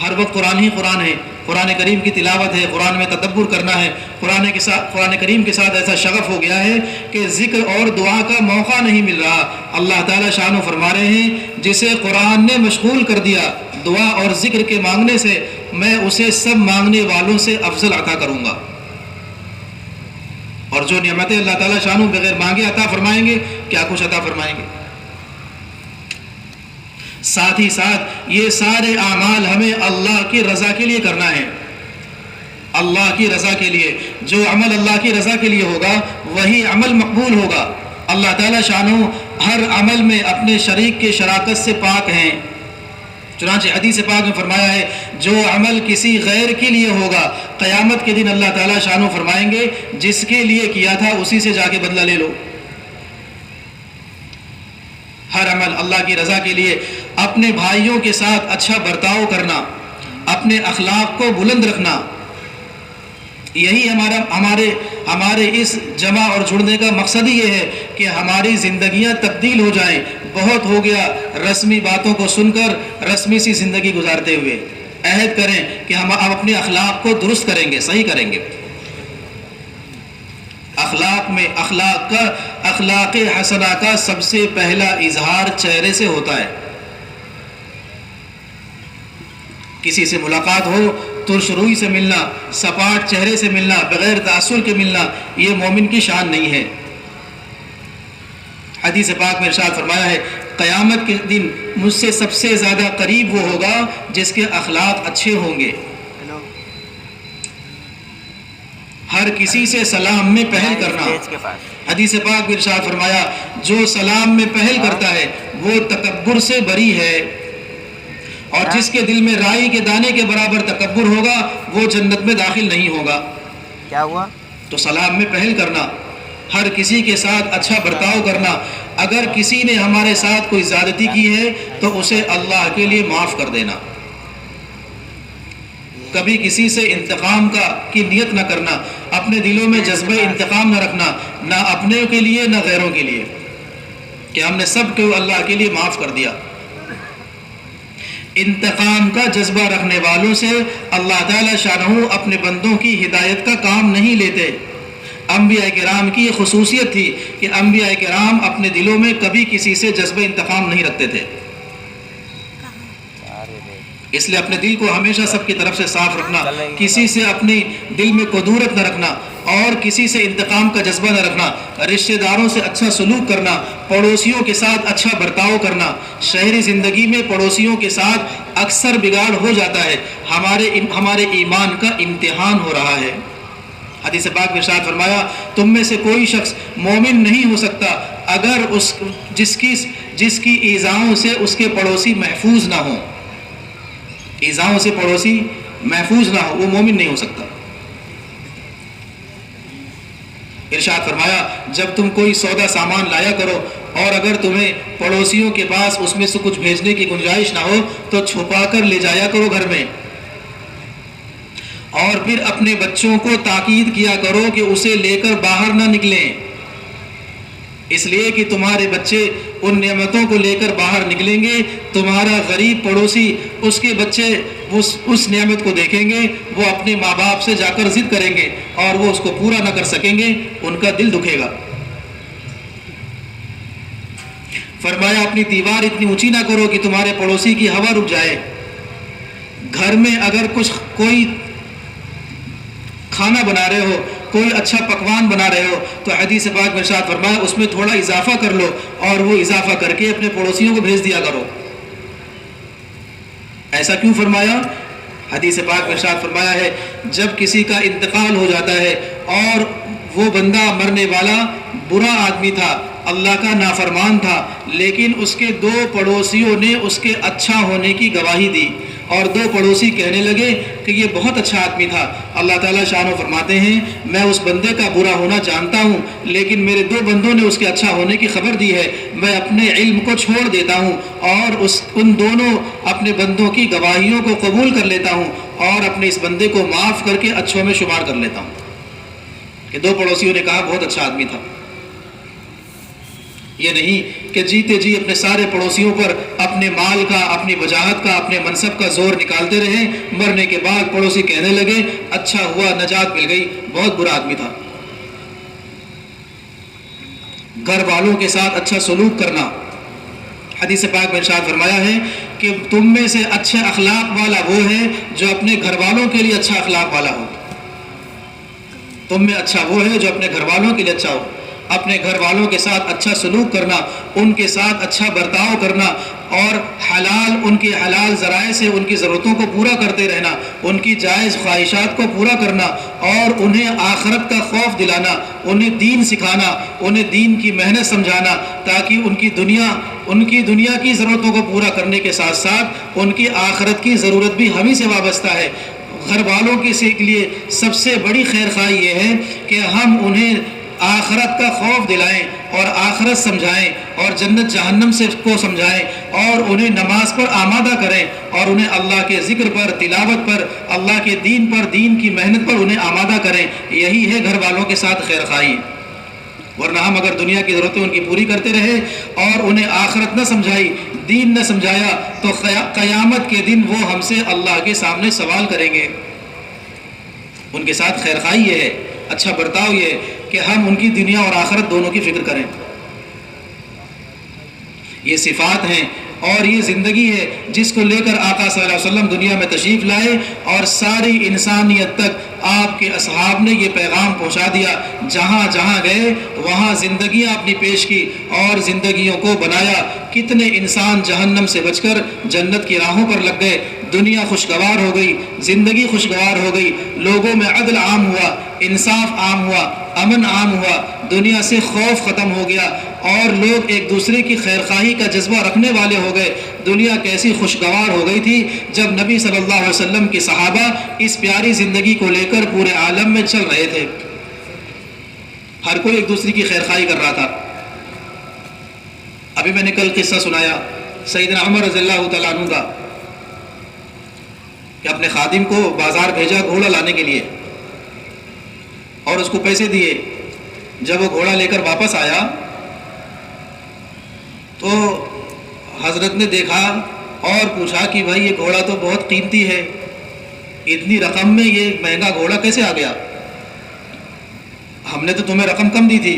ہر وقت قرآن ہی قرآن ہے, قرآن کریم کی تلاوت ہے, قرآن میں تدبر کرنا ہے. قرآن کریم کے ساتھ ایسا شغف ہو گیا ہے کہ ذکر اور دعا کا موقع نہیں مل رہا. اللہ تعالیٰ شان و فرما رہے ہیں جسے قرآن نے مشغول کر دیا دعا اور ذکر کے مانگنے سے میں اسے سب مانگنے والوں سے افضل عطا کروں گا. اور جو نعمتیں اللہ تعالیٰ شانو بغیر مانگے عطا فرمائیں گے کیا کچھ عطا فرمائیں گے. ساتھ ہی ساتھ یہ سارے اعمال ہمیں اللہ کی رضا کے لیے کرنا ہے, اللہ کی رضا کے لیے. جو عمل اللہ کی رضا کے لیے ہوگا وہی عمل مقبول ہوگا. اللہ تعالیٰ شانو ہر عمل میں اپنے شریک کے شراکت سے پاک ہیں. چنانچہ حدیث پاک میں فرمایا ہے جو عمل کسی غیر کے لیے ہوگا قیامت کے دن اللہ تعالیٰ شانو فرمائیں گے جس کے لیے کیا تھا اسی سے جا کے بدلہ لے لو. ہر عمل اللہ کی رضا کے لیے. اپنے بھائیوں کے ساتھ اچھا برتاؤ کرنا, اپنے اخلاق کو بلند رکھنا, یہی ہمارے اس جمع اور جڑنے کا مقصد ہی یہ ہے کہ ہماری زندگیاں تبدیل ہو جائیں. بہت ہو گیا رسمی باتوں کو سن کر رسمی سی زندگی گزارتے ہوئے. عہد کریں کہ ہم اپنے اخلاق کو درست کریں گے, صحیح کریں گے. اخلاق حسنہ کا سب سے پہلا اظہار چہرے سے ہوتا ہے. کسی سے ملاقات ہو ترش روئی سے ملنا, سپاٹ چہرے سے ملنا, بغیر تاثر کے ملنا, یہ مومن کی شان نہیں ہے. حدیث پاک میں ارشاد فرمایا ہے قیامت کے دن مجھ سے سب سے زیادہ قریب وہ ہوگا جس کے اخلاق اچھے ہوں گے. ہر کسی سے سلام میں پہل کرنا. حدیث پاک میں ارشاد فرمایا جو سلام میں پہل کرتا ہے وہ تکبر سے بری ہے, اور جس کے دل میں رائی کے دانے کے برابر تکبر ہوگا وہ جنت میں داخل نہیں ہوگا. کیا ہوا؟ تو سلام میں پہل کرنا, ہر کسی کے ساتھ اچھا برتاؤ کرنا. اگر کسی نے ہمارے ساتھ کوئی زیادتی کی ہے تو اسے اللہ کے لیے معاف کر دینا. کبھی کسی سے انتقام کی نیت نہ کرنا, اپنے دلوں میں جذبہ انتقام نہ رکھنا, نہ اپنے کے لیے نہ غیروں کے لیے, کہ ہم نے سب کو اللہ کے لیے معاف کر دیا. انتقام کا جذبہ رکھنے والوں سے اللہ تعالیٰ شانہ اپنے بندوں کی ہدایت کا کام نہیں لیتے. انبیاء کرام کی یہ خصوصیت تھی کہ انبیاء کرام اپنے دلوں میں کبھی کسی سے جذبہ انتقام نہیں رکھتے تھے. اس لیے اپنے دل کو ہمیشہ سب کی طرف سے صاف رکھنا, کسی سے اپنے دل میں کدورت نہ رکھنا اور کسی سے انتقام کا جذبہ نہ رکھنا. رشتہ داروں سے اچھا سلوک کرنا, پڑوسیوں کے ساتھ اچھا برتاؤ کرنا. شہری زندگی میں پڑوسیوں کے ساتھ اکثر بگاڑ ہو جاتا ہے, ہمارے ایمان کا امتحان ہو رہا ہے. حدیث پاک میں ارشاد فرمایا تم میں سے کوئی شخص مومن نہیں ہو سکتا اگر جس کی ایذاؤں سے اس کے پڑوسی محفوظ نہ ہوں. ایذاؤں سے پڑوسی محفوظ نہ ہو وہ مومن نہیں ہو سکتا. ارشاد فرمایا جب تم کوئی سودا سامان لایا کرو اور اگر تمہیں پڑوسیوں کے پاس اس میں سے کچھ بھیجنے کی گنجائش نہ ہو تو چھپا کر لے جایا کرو گھر میں. اور پھر اپنے بچوں کو تاکید کیا کرو کہ اسے لے کر باہر نہ نکلیں، اس لیے کہ تمہارے بچے ان نعمتوں کو لے کر باہر نکلیں گے، تمہارا غریب پڑوسی اس کے بچے اس نعمت کو دیکھیں گے، وہ اپنے ماں باپ سے جا کر ضد کریں گے اور وہ اس کو پورا نہ کر سکیں گے، ان کا دل دکھے گا۔ فرمایا اپنی دیوار اتنی اونچی نہ کرو کہ تمہارے پڑوسی کی ہوا رک جائے۔ گھر میں اگر کوئی کھانا بنا رہے ہو، کوئی اچھا پکوان بنا رہے ہو، تو حدیث پاک میں ارشاد فرمایا اس میں تھوڑا اضافہ کر لو اور وہ اضافہ کر کے اپنے پڑوسیوں کو بھیج دیا کرو۔ ایسا کیوں فرمایا؟ حدیث پاک میں ارشاد فرمایا ہے جب کسی کا انتقال ہو جاتا ہے اور وہ بندہ مرنے والا برا آدمی تھا، اللہ کا نافرمان تھا، لیکن اس کے 2 پڑوسیوں نے اس کے اچھا ہونے کی گواہی دی اور 2 پڑوسی کہنے لگے کہ یہ بہت اچھا آدمی تھا، اللہ تعالیٰ شان و فرماتے ہیں میں اس بندے کا برا ہونا جانتا ہوں، لیکن میرے 2 بندوں نے اس کے اچھا ہونے کی خبر دی ہے، میں اپنے علم کو چھوڑ دیتا ہوں اور ان دونوں اپنے بندوں کی گواہیوں کو قبول کر لیتا ہوں اور اپنے اس بندے کو معاف کر کے اچھوں میں شمار کر لیتا ہوں۔ کہ 2 پڑوسیوں نے کہا بہت اچھا آدمی تھا۔ یہ نہیں کہ جیتے جی اپنے سارے پڑوسیوں پر اپنے مال کا، اپنی وجاہت کا، اپنے منصب کا زور نکالتے رہے، مرنے کے بعد پڑوسی کہنے لگے اچھا ہوا نجات مل گئی، بہت برا آدمی تھا۔ گھر والوں کے ساتھ اچھا سلوک کرنا، حدیث پاک میں ارشاد فرمایا ہے کہ تم میں سے اچھے اخلاق والا وہ ہے جو اپنے گھر والوں کے لیے اچھا اخلاق والا ہو۔ تم میں اچھا وہ ہے جو اپنے گھر والوں کے لیے اچھا ہو، اپنے گھر والوں کے ساتھ اچھا سلوک کرنا، ان کے ساتھ اچھا برتاؤ کرنا اور ان کی حلال ذرائع سے ان کی ضرورتوں کو پورا کرتے رہنا، ان کی جائز خواہشات کو پورا کرنا اور انہیں آخرت کا خوف دلانا، انہیں دین سکھانا، انہیں دین کی محنت سمجھانا، تاکہ ان کی دنیا کی ضرورتوں کو پورا کرنے کے ساتھ ساتھ ان کی آخرت کی ضرورت بھی ہمیں سے وابستہ ہے۔ گھر والوں کے لیے سب سے بڑی خیر خواہی یہ ہے کہ ہم انہیں آخرت کا خوف دلائیں اور آخرت سمجھائیں اور جنت جہنم سے کو سمجھائیں اور انہیں نماز پر آمادہ کریں اور انہیں اللہ کے ذکر پر، تلاوت پر، اللہ کے دین پر، دین کی محنت پر انہیں آمادہ کریں۔ یہی ہے گھر والوں کے ساتھ خیر خواہی۔ ورنہ ہم اگر دنیا کی ضرورتیں ان کی پوری کرتے رہے اور انہیں آخرت نہ سمجھائی، دین نہ سمجھایا، تو قیامت کے دن وہ ہم سے اللہ کے سامنے سوال کریں گے۔ ان کے ساتھ خیر خواہی یہ ہے، اچھا برتاؤ یہ ہے کہ ہم ان کی دنیا اور آخرت دونوں کی فکر کریں۔ یہ صفات ہیں اور یہ زندگی ہے جس کو لے کر آقا صلی اللہ علیہ وسلم دنیا میں تشریف لائے اور ساری انسانیت تک آپ کے اصحاب نے یہ پیغام پہنچا دیا۔ جہاں جہاں گئے وہاں زندگیاں اپنی پیش کی اور زندگیوں کو بنایا۔ کتنے انسان جہنم سے بچ کر جنت کی راہوں پر لگ گئے، دنیا خوشگوار ہو گئی، زندگی خوشگوار ہو گئی، لوگوں میں عدل عام ہوا، انصاف عام ہوا، امن عام ہوا، دنیا سے خوف ختم ہو گیا اور لوگ ایک دوسرے کی خیر خواہی کا جذبہ رکھنے والے ہو گئے۔ دنیا کیسی خوشگوار ہو گئی تھی جب نبی صلی اللہ علیہ وسلم کے صحابہ اس پیاری زندگی کو لے کر پورے عالم میں چل رہے تھے، ہر کوئی ایک دوسرے کی خیر خواہی کر رہا تھا۔ ابھی میں نے کل قصہ سنایا سیدنا عمر رضی اللہ تعالیٰ عنہ کا کہ اپنے خادم کو بازار بھیجا گھوڑا لانے کے لیے اور اس کو پیسے دیے۔ جب وہ گھوڑا لے کر واپس آیا تو حضرت نے دیکھا اور پوچھا کہ بھائی یہ گھوڑا تو بہت قیمتی ہے، اتنی رقم میں یہ مہنگا گھوڑا کیسے آ گیا؟ ہم نے تو تمہیں رقم کم دی تھی۔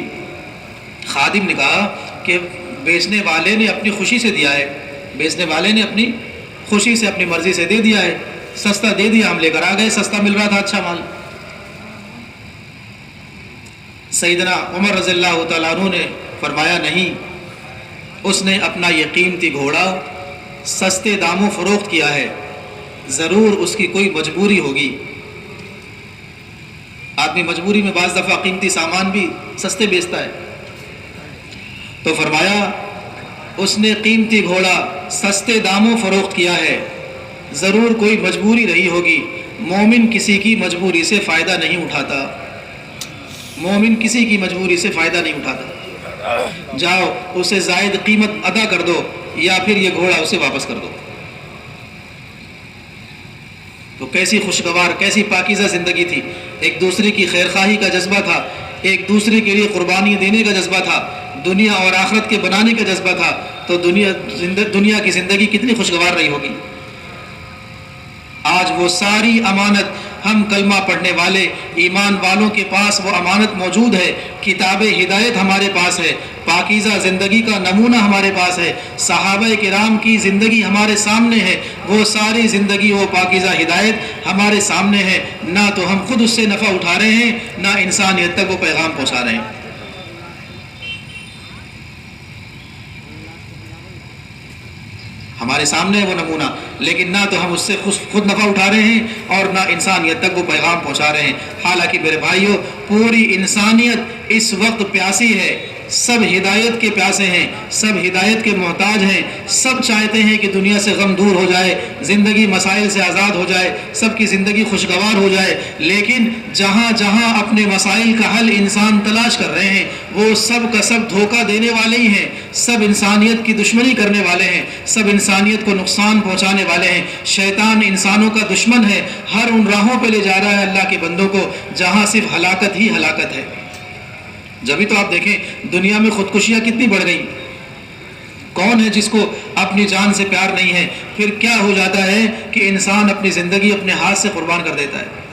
خادم نے کہا کہ بیچنے والے نے اپنی خوشی سے دیا ہے، بیچنے والے نے اپنی خوشی سے، اپنی مرضی سے دے دیا ہے، سستا دے دیا، ہم لے کر آ گئے، سستا مل رہا تھا اچھا مال۔ سیدنا عمر رضی اللہ تعالیٰ عنہ نے فرمایا نہیں، اس نے اپنا یہ قیمتی گھوڑا سستے داموں فروخت کیا ہے، ضرور اس کی کوئی مجبوری ہوگی۔ آدمی مجبوری میں بعض دفعہ قیمتی سامان بھی سستے بیچتا ہے، تو فرمایا اس نے قیمتی گھوڑا سستے داموں فروخت کیا ہے، ضرور کوئی مجبوری رہی ہوگی۔ مومن کسی کی مجبوری سے فائدہ نہیں اٹھاتا، مومن کسی کی مجبوری سے فائدہ نہیں اٹھاتا۔ جاؤ اسے زائد قیمت ادا کر دو یا پھر یہ گھوڑا اسے واپس کر دو۔ تو کیسی خوشگوار، کیسی پاکیزہ زندگی تھی. ایک دوسرے کی خیرخواہی کا جذبہ تھا، ایک دوسرے کے لیے قربانی دینے کا جذبہ تھا، دنیا اور آخرت کے بنانے کا جذبہ تھا. تو دنیا کی زندگی کتنی خوشگوار رہی ہوگی. آج وہ ساری امانت ہم کلمہ پڑھنے والے ایمان والوں کے پاس وہ امانت موجود ہے. کتاب ہدایت ہمارے پاس ہے، پاکیزہ زندگی کا نمونہ ہمارے پاس ہے، صحابہ کرام کی زندگی ہمارے سامنے ہے، وہ ساری زندگی وہ پاکیزہ ہدایت ہمارے سامنے ہے. نہ تو ہم خود اس سے نفع اٹھا رہے ہیں، نہ انسانیت تک وہ پیغام پہنچا رہے ہیں. ہمارے سامنے ہے وہ نمونہ، لیکن نہ تو ہم اس سے خود نفع اٹھا رہے ہیں اور نہ انسانیت تک وہ پیغام پہنچا رہے ہیں. حالانکہ میرے بھائیوں، پوری انسانیت اس وقت پیاسی ہے، سب ہدایت کے پیاسے ہیں، سب ہدایت کے محتاج ہیں. سب چاہتے ہیں کہ دنیا سے غم دور ہو جائے، زندگی مسائل سے آزاد ہو جائے، سب کی زندگی خوشگوار ہو جائے. لیکن جہاں جہاں اپنے مسائل کا حل انسان تلاش کر رہے ہیں، وہ سب کا سب دھوکہ دینے والے ہی ہیں، سب انسانیت کی دشمنی کرنے والے ہیں، سب انسانیت کو نقصان پہنچانے والے ہیں. شیطان انسانوں کا دشمن ہے، ہر ان راہوں پہ لے جا رہا ہے اللہ کے بندوں کو جہاں صرف ہلاکت ہی ہلاکت ہے. جبھی تو آپ دیکھیں دنیا میں خودکشیاں کتنی بڑھ گئی. کون ہے جس کو اپنی جان سے پیار نہیں ہے؟ پھر کیا ہو جاتا ہے کہ انسان اپنی زندگی اپنے ہاتھ سے قربان کر دیتا ہے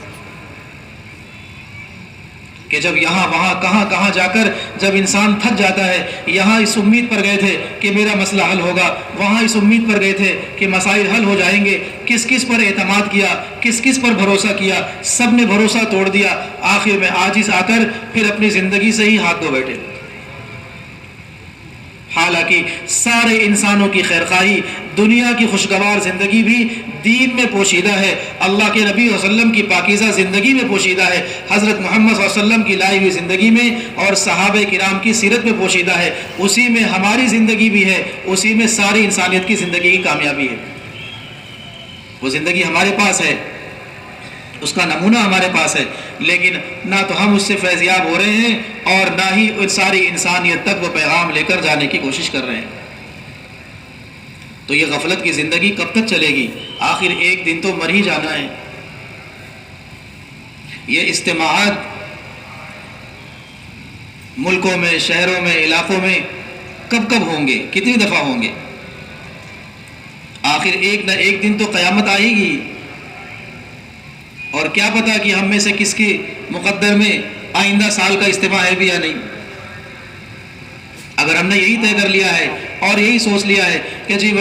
کہ جب یہاں وہاں کہاں کہاں جا کر جب انسان تھک جاتا ہے. یہاں اس امید پر گئے تھے کہ میرا مسئلہ حل ہوگا، وہاں اس امید پر گئے تھے کہ مسائل حل ہو جائیں گے. کس کس پر اعتماد کیا، کس کس پر بھروسہ کیا، سب نے بھروسہ توڑ دیا. آخر میں عاجز آ کر پھر اپنی زندگی سے ہی ہاتھ دھو بیٹھے. حالانکہ سارے انسانوں کی خیرخواہی، دنیا کی خوشگوار زندگی بھی دین میں پوشیدہ ہے، اللہ کے نبی صلی اللہ علیہ وسلم کی پاکیزہ زندگی میں پوشیدہ ہے، حضرت محمد صلی اللہ علیہ وسلم کی لائی ہوئی زندگی میں اور صحابہ کرام کی سیرت میں پوشیدہ ہے. اسی میں ہماری زندگی بھی ہے، اسی میں ساری انسانیت کی زندگی کی کامیابی ہے. وہ زندگی ہمارے پاس ہے، اس کا نمونہ ہمارے پاس ہے، لیکن نہ تو ہم اس سے فیضیاب ہو رہے ہیں اور نہ ہی ساری انسانیت تک وہ پیغام لے کر جانے کی کوشش کر رہے ہیں. تو یہ غفلت کی زندگی کب تک چلے گی؟ آخر ایک دن تو مر ہی جانا ہے. یہ اجتماعات ملکوں میں، شہروں میں، علاقوں میں کب کب ہوں گے؟ کتنی دفعہ ہوں گے؟ آخر ایک نہ ایک دن تو قیامت آئے گی، اور کیا پتا کہ ہم میں سے کس کے مقدر میں آئندہ سال کا اجتماع ہے بھی یا نہیں. اگر ہم نے یہی طے کر لیا ہے اور یہی سوچ لیا ہے کہ جی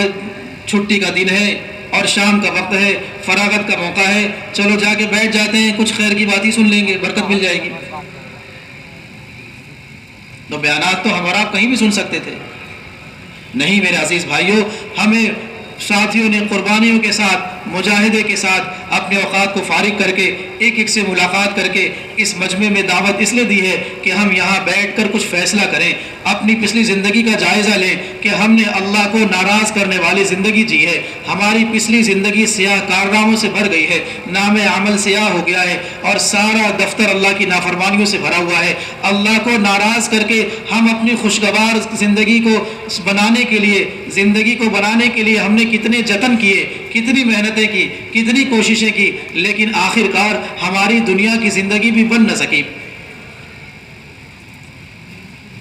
چھٹی کا دن ہے اور شام کا وقت ہے، فراغت کا موقع ہے، چلو جا کے بیٹھ جاتے ہیں، کچھ خیر کی بات ہی سن لیں گے، برکت مل جائے گی، تو بیانات تو ہمارا آپ کہیں بھی سن سکتے تھے. نہیں میرے عزیز بھائیوں، ہمیں ساتھیوں نے قربانیوں کے ساتھ، مجاہدے کے ساتھ اپنے اوقات کو فارغ کر کے ایک ایک سے ملاقات کر کے اس مجمع میں دعوت اس لیے دی ہے کہ ہم یہاں بیٹھ کر کچھ فیصلہ کریں، اپنی پچھلی زندگی کا جائزہ لیں کہ ہم نے اللہ کو ناراض کرنے والی زندگی جی ہے، ہماری پچھلی زندگی سیاہ کارناموں سے بھر گئی ہے، نام عمل سیاہ ہو گیا ہے اور سارا دفتر اللہ کی نافرمانیوں سے بھرا ہوا ہے. اللہ کو ناراض کر کے ہم اپنی خوشگوار زندگی کو بنانے کے لیے ہم نے کتنے جتن کیے، کتنی محنتیں کی، کتنی کوششیں کی، لیکن آخرکار ہماری دنیا کی زندگی بھی بن نہ سکی.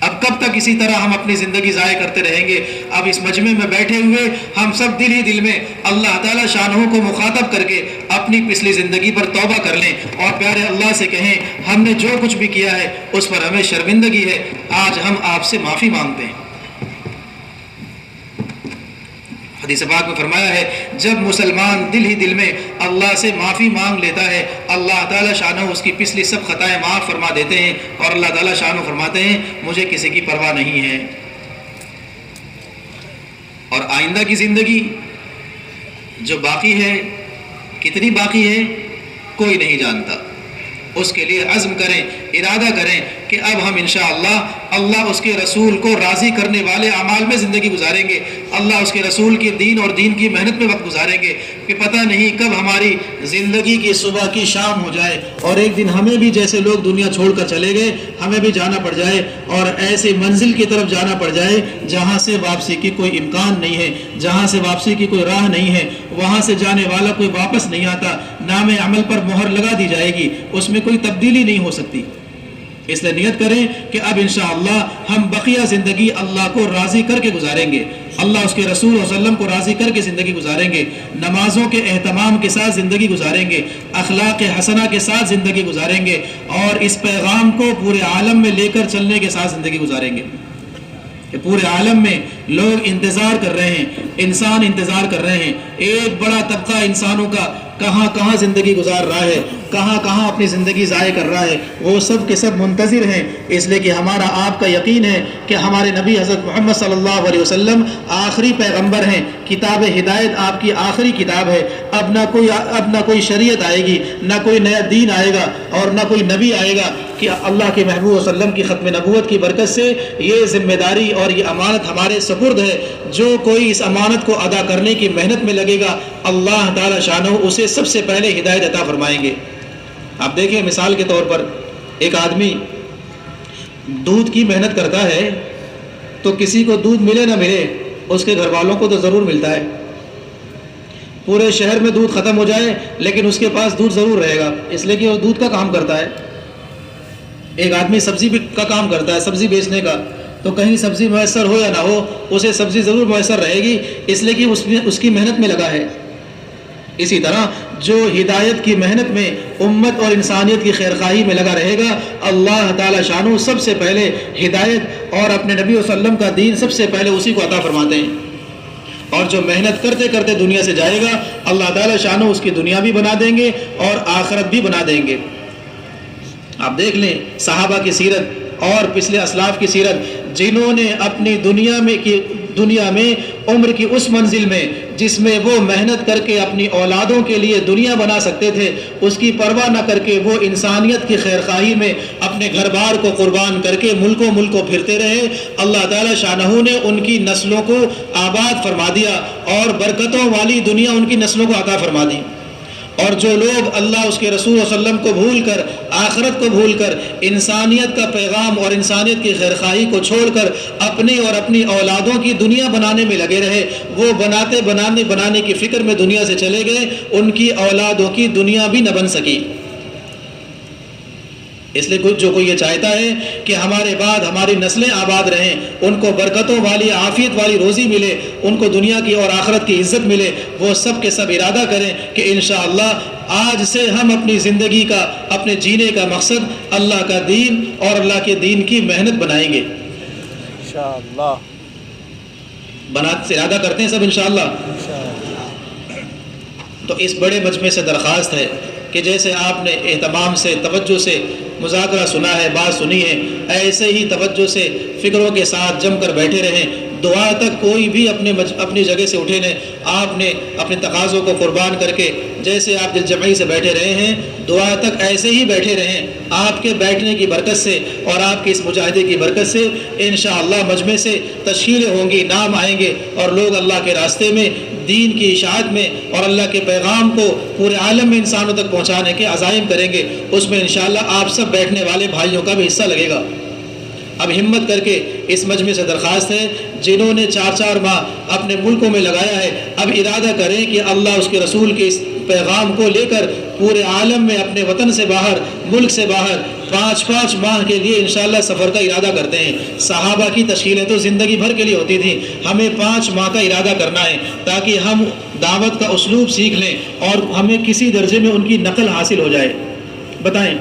اب کب تک اسی طرح ہم اپنی زندگی ضائع کرتے رہیں گے؟ اب اس مجمع میں بیٹھے ہوئے ہم سب دل ہی دل میں اللہ تعالیٰ شانہ کو مخاطب کر کے اپنی پچھلی زندگی پر توبہ کر لیں اور پیارے اللہ سے کہیں ہم نے جو کچھ بھی کیا ہے اس پر ہمیں شرمندگی ہے، آج ہم آپ سے معافی مانگتے ہیں. حدیث پاک میں فرمایا ہے جب مسلمان دل ہی دل میں اللہ سے معافی مانگ لیتا ہے، اللہ تعالیٰ شانہ اس کی پچھلی سب خطائیں معاف فرما دیتے ہیں اور اللہ تعالیٰ شانہ فرماتے ہیں مجھے کسی کی پرواہ نہیں ہے. اور آئندہ کی زندگی جو باقی ہے، کتنی باقی ہے کوئی نہیں جانتا. اس کے لیے عزم کریں، ارادہ کریں کہ اب ہم انشاءاللہ اللہ اس کے رسول کو راضی کرنے والے اعمال میں زندگی گزاریں گے، اللہ اس کے رسول کے دین اور دین کی محنت میں وقت گزاریں گے کہ پتہ نہیں کب ہماری زندگی کی صبح کی شام ہو جائے اور ایک دن ہمیں بھی جیسے لوگ دنیا چھوڑ کر چلے گئے ہمیں بھی جانا پڑ جائے اور ایسی منزل کی طرف جانا پڑ جائے جہاں سے واپسی کی کوئی امکان نہیں ہے، جہاں سے واپسی کی کوئی راہ نہیں ہے، وہاں سے جانے والا کوئی واپس نہیں آتا. نام عمل پر مہر لگا دی جائے گی، اس میں کوئی تبدیلی نہیں ہو سکتی۔ اس لیے نیت کریں کہ اب انشاءاللہ ہم بقیہ زندگی اللہ کو راضی کر کے گزاریں گے، اللہ اس کے رسول صلی اللہ علیہ وسلم کو راضی کر کے زندگی گزاریں گے، نمازوں کے اہتمام کے ساتھ زندگی گزاریں گے، اخلاق حسنہ کے ساتھ زندگی گزاریں گے، اور اس پیغام کو پورے عالم میں لے کر چلنے کے ساتھ زندگی گزاریں گے کہ پورے عالم میں لوگ انتظار کر رہے ہیں، انسان انتظار کر رہے ہیں، ایک بڑا طبقہ انسانوں کا کہاں کہاں زندگی گزار رہا ہے، کہاں کہاں اپنی زندگی ضائع کر رہا ہے، وہ سب کے سب منتظر ہیں۔ اس لیے کہ ہمارا آپ کا یقین ہے کہ ہمارے نبی حضرت محمد صلی اللہ علیہ وسلم آخری پیغمبر ہیں، کتاب ہدایت آپ کی آخری کتاب ہے، اب نہ کوئی شریعت آئے گی، نہ کوئی نیا دین آئے گا، اور نہ کوئی نبی آئے گا کہ اللہ کے محبوب صلی اللہ علیہ وسلم کی ختم نبوت کی برکت سے یہ ذمہ داری اور یہ امانت ہمارے سپرد ہے۔ جو کوئی اس امانت کو ادا کرنے کی محنت میں لگے گا، اللہ تعالی شانہ اسے سب سے پہلے ہدایت عطا فرمائیں گے۔ آپ دیکھیں مثال کے طور پر ایک آدمی دودھ کی محنت کرتا ہے تو کسی کو دودھ ملے نہ ملے، اس کے گھر والوں کو تو ضرور ملتا ہے۔ پورے شہر میں دودھ ختم ہو جائے لیکن اس کے پاس دودھ ضرور رہے گا، اس لیے کہ وہ دودھ کا کام کرتا ہے۔ ایک آدمی سبزی کا کام کرتا ہے، سبزی بیچنے کا، تو کہیں سبزی میسر ہو یا نہ ہو اسے سبزی ضرور میسر رہے گی، اس لیے کہ اس کی محنت میں لگا ہے۔ اسی طرح جو ہدایت کی محنت میں امت اور انسانیت کی خیرخواہی میں لگا رہے گا، اللہ تعالی شانہ سب سے پہلے ہدایت اور اپنے نبی صلی اللہ علیہ وسلم کا دین سب سے پہلے اسی کو عطا فرماتے ہیں۔ اور جو محنت کرتے کرتے دنیا سے جائے گا، اللہ تعالی شانہ اس کی دنیا بھی بنا دیں گے اور آخرت بھی بنا دیں گے۔ آپ دیکھ لیں صحابہ کی سیرت اور پچھلے اسلاف کی سیرت، جنہوں نے اپنی دنیا میں عمر کی اس منزل میں جس میں وہ محنت کر کے اپنی اولادوں کے لیے دنیا بنا سکتے تھے، اس کی پرواہ نہ کر کے وہ انسانیت کی خیرخواہی میں اپنے گھر بار کو قربان کر کے ملکوں پھرتے رہے۔ اللہ تعالی شانہ نے ان کی نسلوں کو آباد فرما دیا اور برکتوں والی دنیا ان کی نسلوں کو عطا فرما دی۔ اور جو لوگ اللہ اس کے رسول صلی اللہ علیہ وسلم کو بھول کر، آخرت کو بھول کر، انسانیت کا پیغام اور انسانیت کی خیرخواہی کو چھوڑ کر اپنی اور اپنی اولادوں کی دنیا بنانے میں لگے رہے، وہ بنانے کی فکر میں دنیا سے چلے گئے، ان کی اولادوں کی دنیا بھی نہ بن سکی۔ اس لیے جو کوئی یہ چاہتا ہے کہ ہمارے بعد ہماری نسلیں آباد رہیں، ان کو برکتوں والی، عافیت والی روزی ملے، ان کو دنیا کی اور آخرت کی عزت ملے، وہ سب کے سب ارادہ کریں کہ انشاءاللہ آج سے ہم اپنی زندگی کا، اپنے جینے کا مقصد اللہ کا دین اور اللہ کے دین کی محنت بنائیں گے۔ انشاءاللہ ارادہ کرتے ہیں سب انشاءاللہ۔ تو اس بڑے مجمع سے درخواست ہے کہ جیسے آپ نے اہتمام سے، توجہ سے مذاکرہ سنا ہے، بات سنی ہے، ایسے ہی توجہ سے فکروں کے ساتھ جم کر بیٹھے رہیں۔ دعا تک کوئی بھی اپنی جگہ سے اٹھے نہیں، آپ نے اپنے تقاضوں کو قربان کر کے جیسے آپ دل جمعی سے بیٹھے رہے ہیں، دعا تک ایسے ہی بیٹھے رہیں۔ آپ کے بیٹھنے کی برکت سے اور آپ کے اس مجاہدے کی برکت سے انشاءاللہ مجمع سے تشکیلیں ہوں گی، نام آئیں گے، اور لوگ اللہ کے راستے میں، دین کی اشاعت میں اور اللہ کے پیغام کو پورے عالم میں انسانوں تک پہنچانے کے عزائم کریں گے۔ اس میں انشاءاللہ آپ سب بیٹھنے والے بھائیوں کا بھی حصہ لگے گا۔ اب ہمت کر کے اس مجمع سے درخواست ہے، جنہوں نے 4 ماہ اپنے ملکوں میں لگایا ہے، اب ارادہ کریں کہ اللہ اس کے رسول کے اس پیغام کو لے کر پورے عالم میں اپنے وطن سے باہر، ملک سے باہر 5 ماہ کے لیے انشاءاللہ سفر کا ارادہ کرتے ہیں۔ صحابہ کی تشکیلیں تو زندگی بھر کے لیے ہوتی تھیں، ہمیں 5 ماہ کا ارادہ کرنا ہے تاکہ ہم دعوت کا اسلوب سیکھ لیں اور ہمیں کسی درجے میں ان کی نقل حاصل ہو جائے۔ بتائیں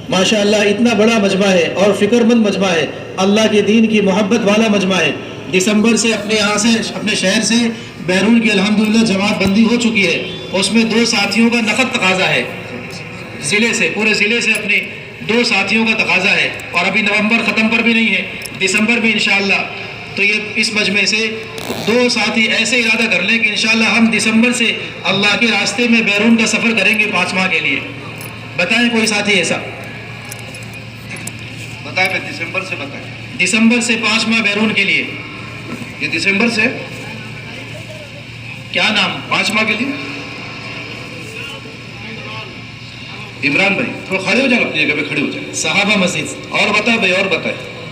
ماشاءاللہ اتنا بڑا مجمع ہے اور فکر مند مجمع ہے، اللہ کے دین کی محبت والا مجمع ہے۔ دسمبر سے اپنے شہر سے بیرون کی الحمدللہ جماعت بندی ہو چکی ہے، اس میں 2 ساتھیوں کا نقد تقاضا ہے، پورے ضلع سے اپنے 2 ساتھیوں کا تقاضا ہے، اور ابھی نومبر ختم پر بھی نہیں ہے، دسمبر میں انشاءاللہ۔ تو یہ اس مجمع سے 2 ساتھی ایسے ارادہ کر لیں کہ انشاءاللہ ہم دسمبر سے اللہ کے راستے میں بیرون کا سفر کریں گے 5 ماہ کے لیے۔ بتائیں کوئی ساتھی ایسا؟ بتائیں، دسمبر سے بتائیں۔ دسمبر سے 5 ماہ بیرون کے لیے۔ یہ دسمبر سے کیا نام؟ 5 ماہ کے لیے عمران بھائی تھوڑا کھڑے ہو جائیں، اپنی جگہ پہ کھڑے ہو جائیں۔ صحابہ مسجد۔ اور بتائیں بھائی، اور بتائیں۔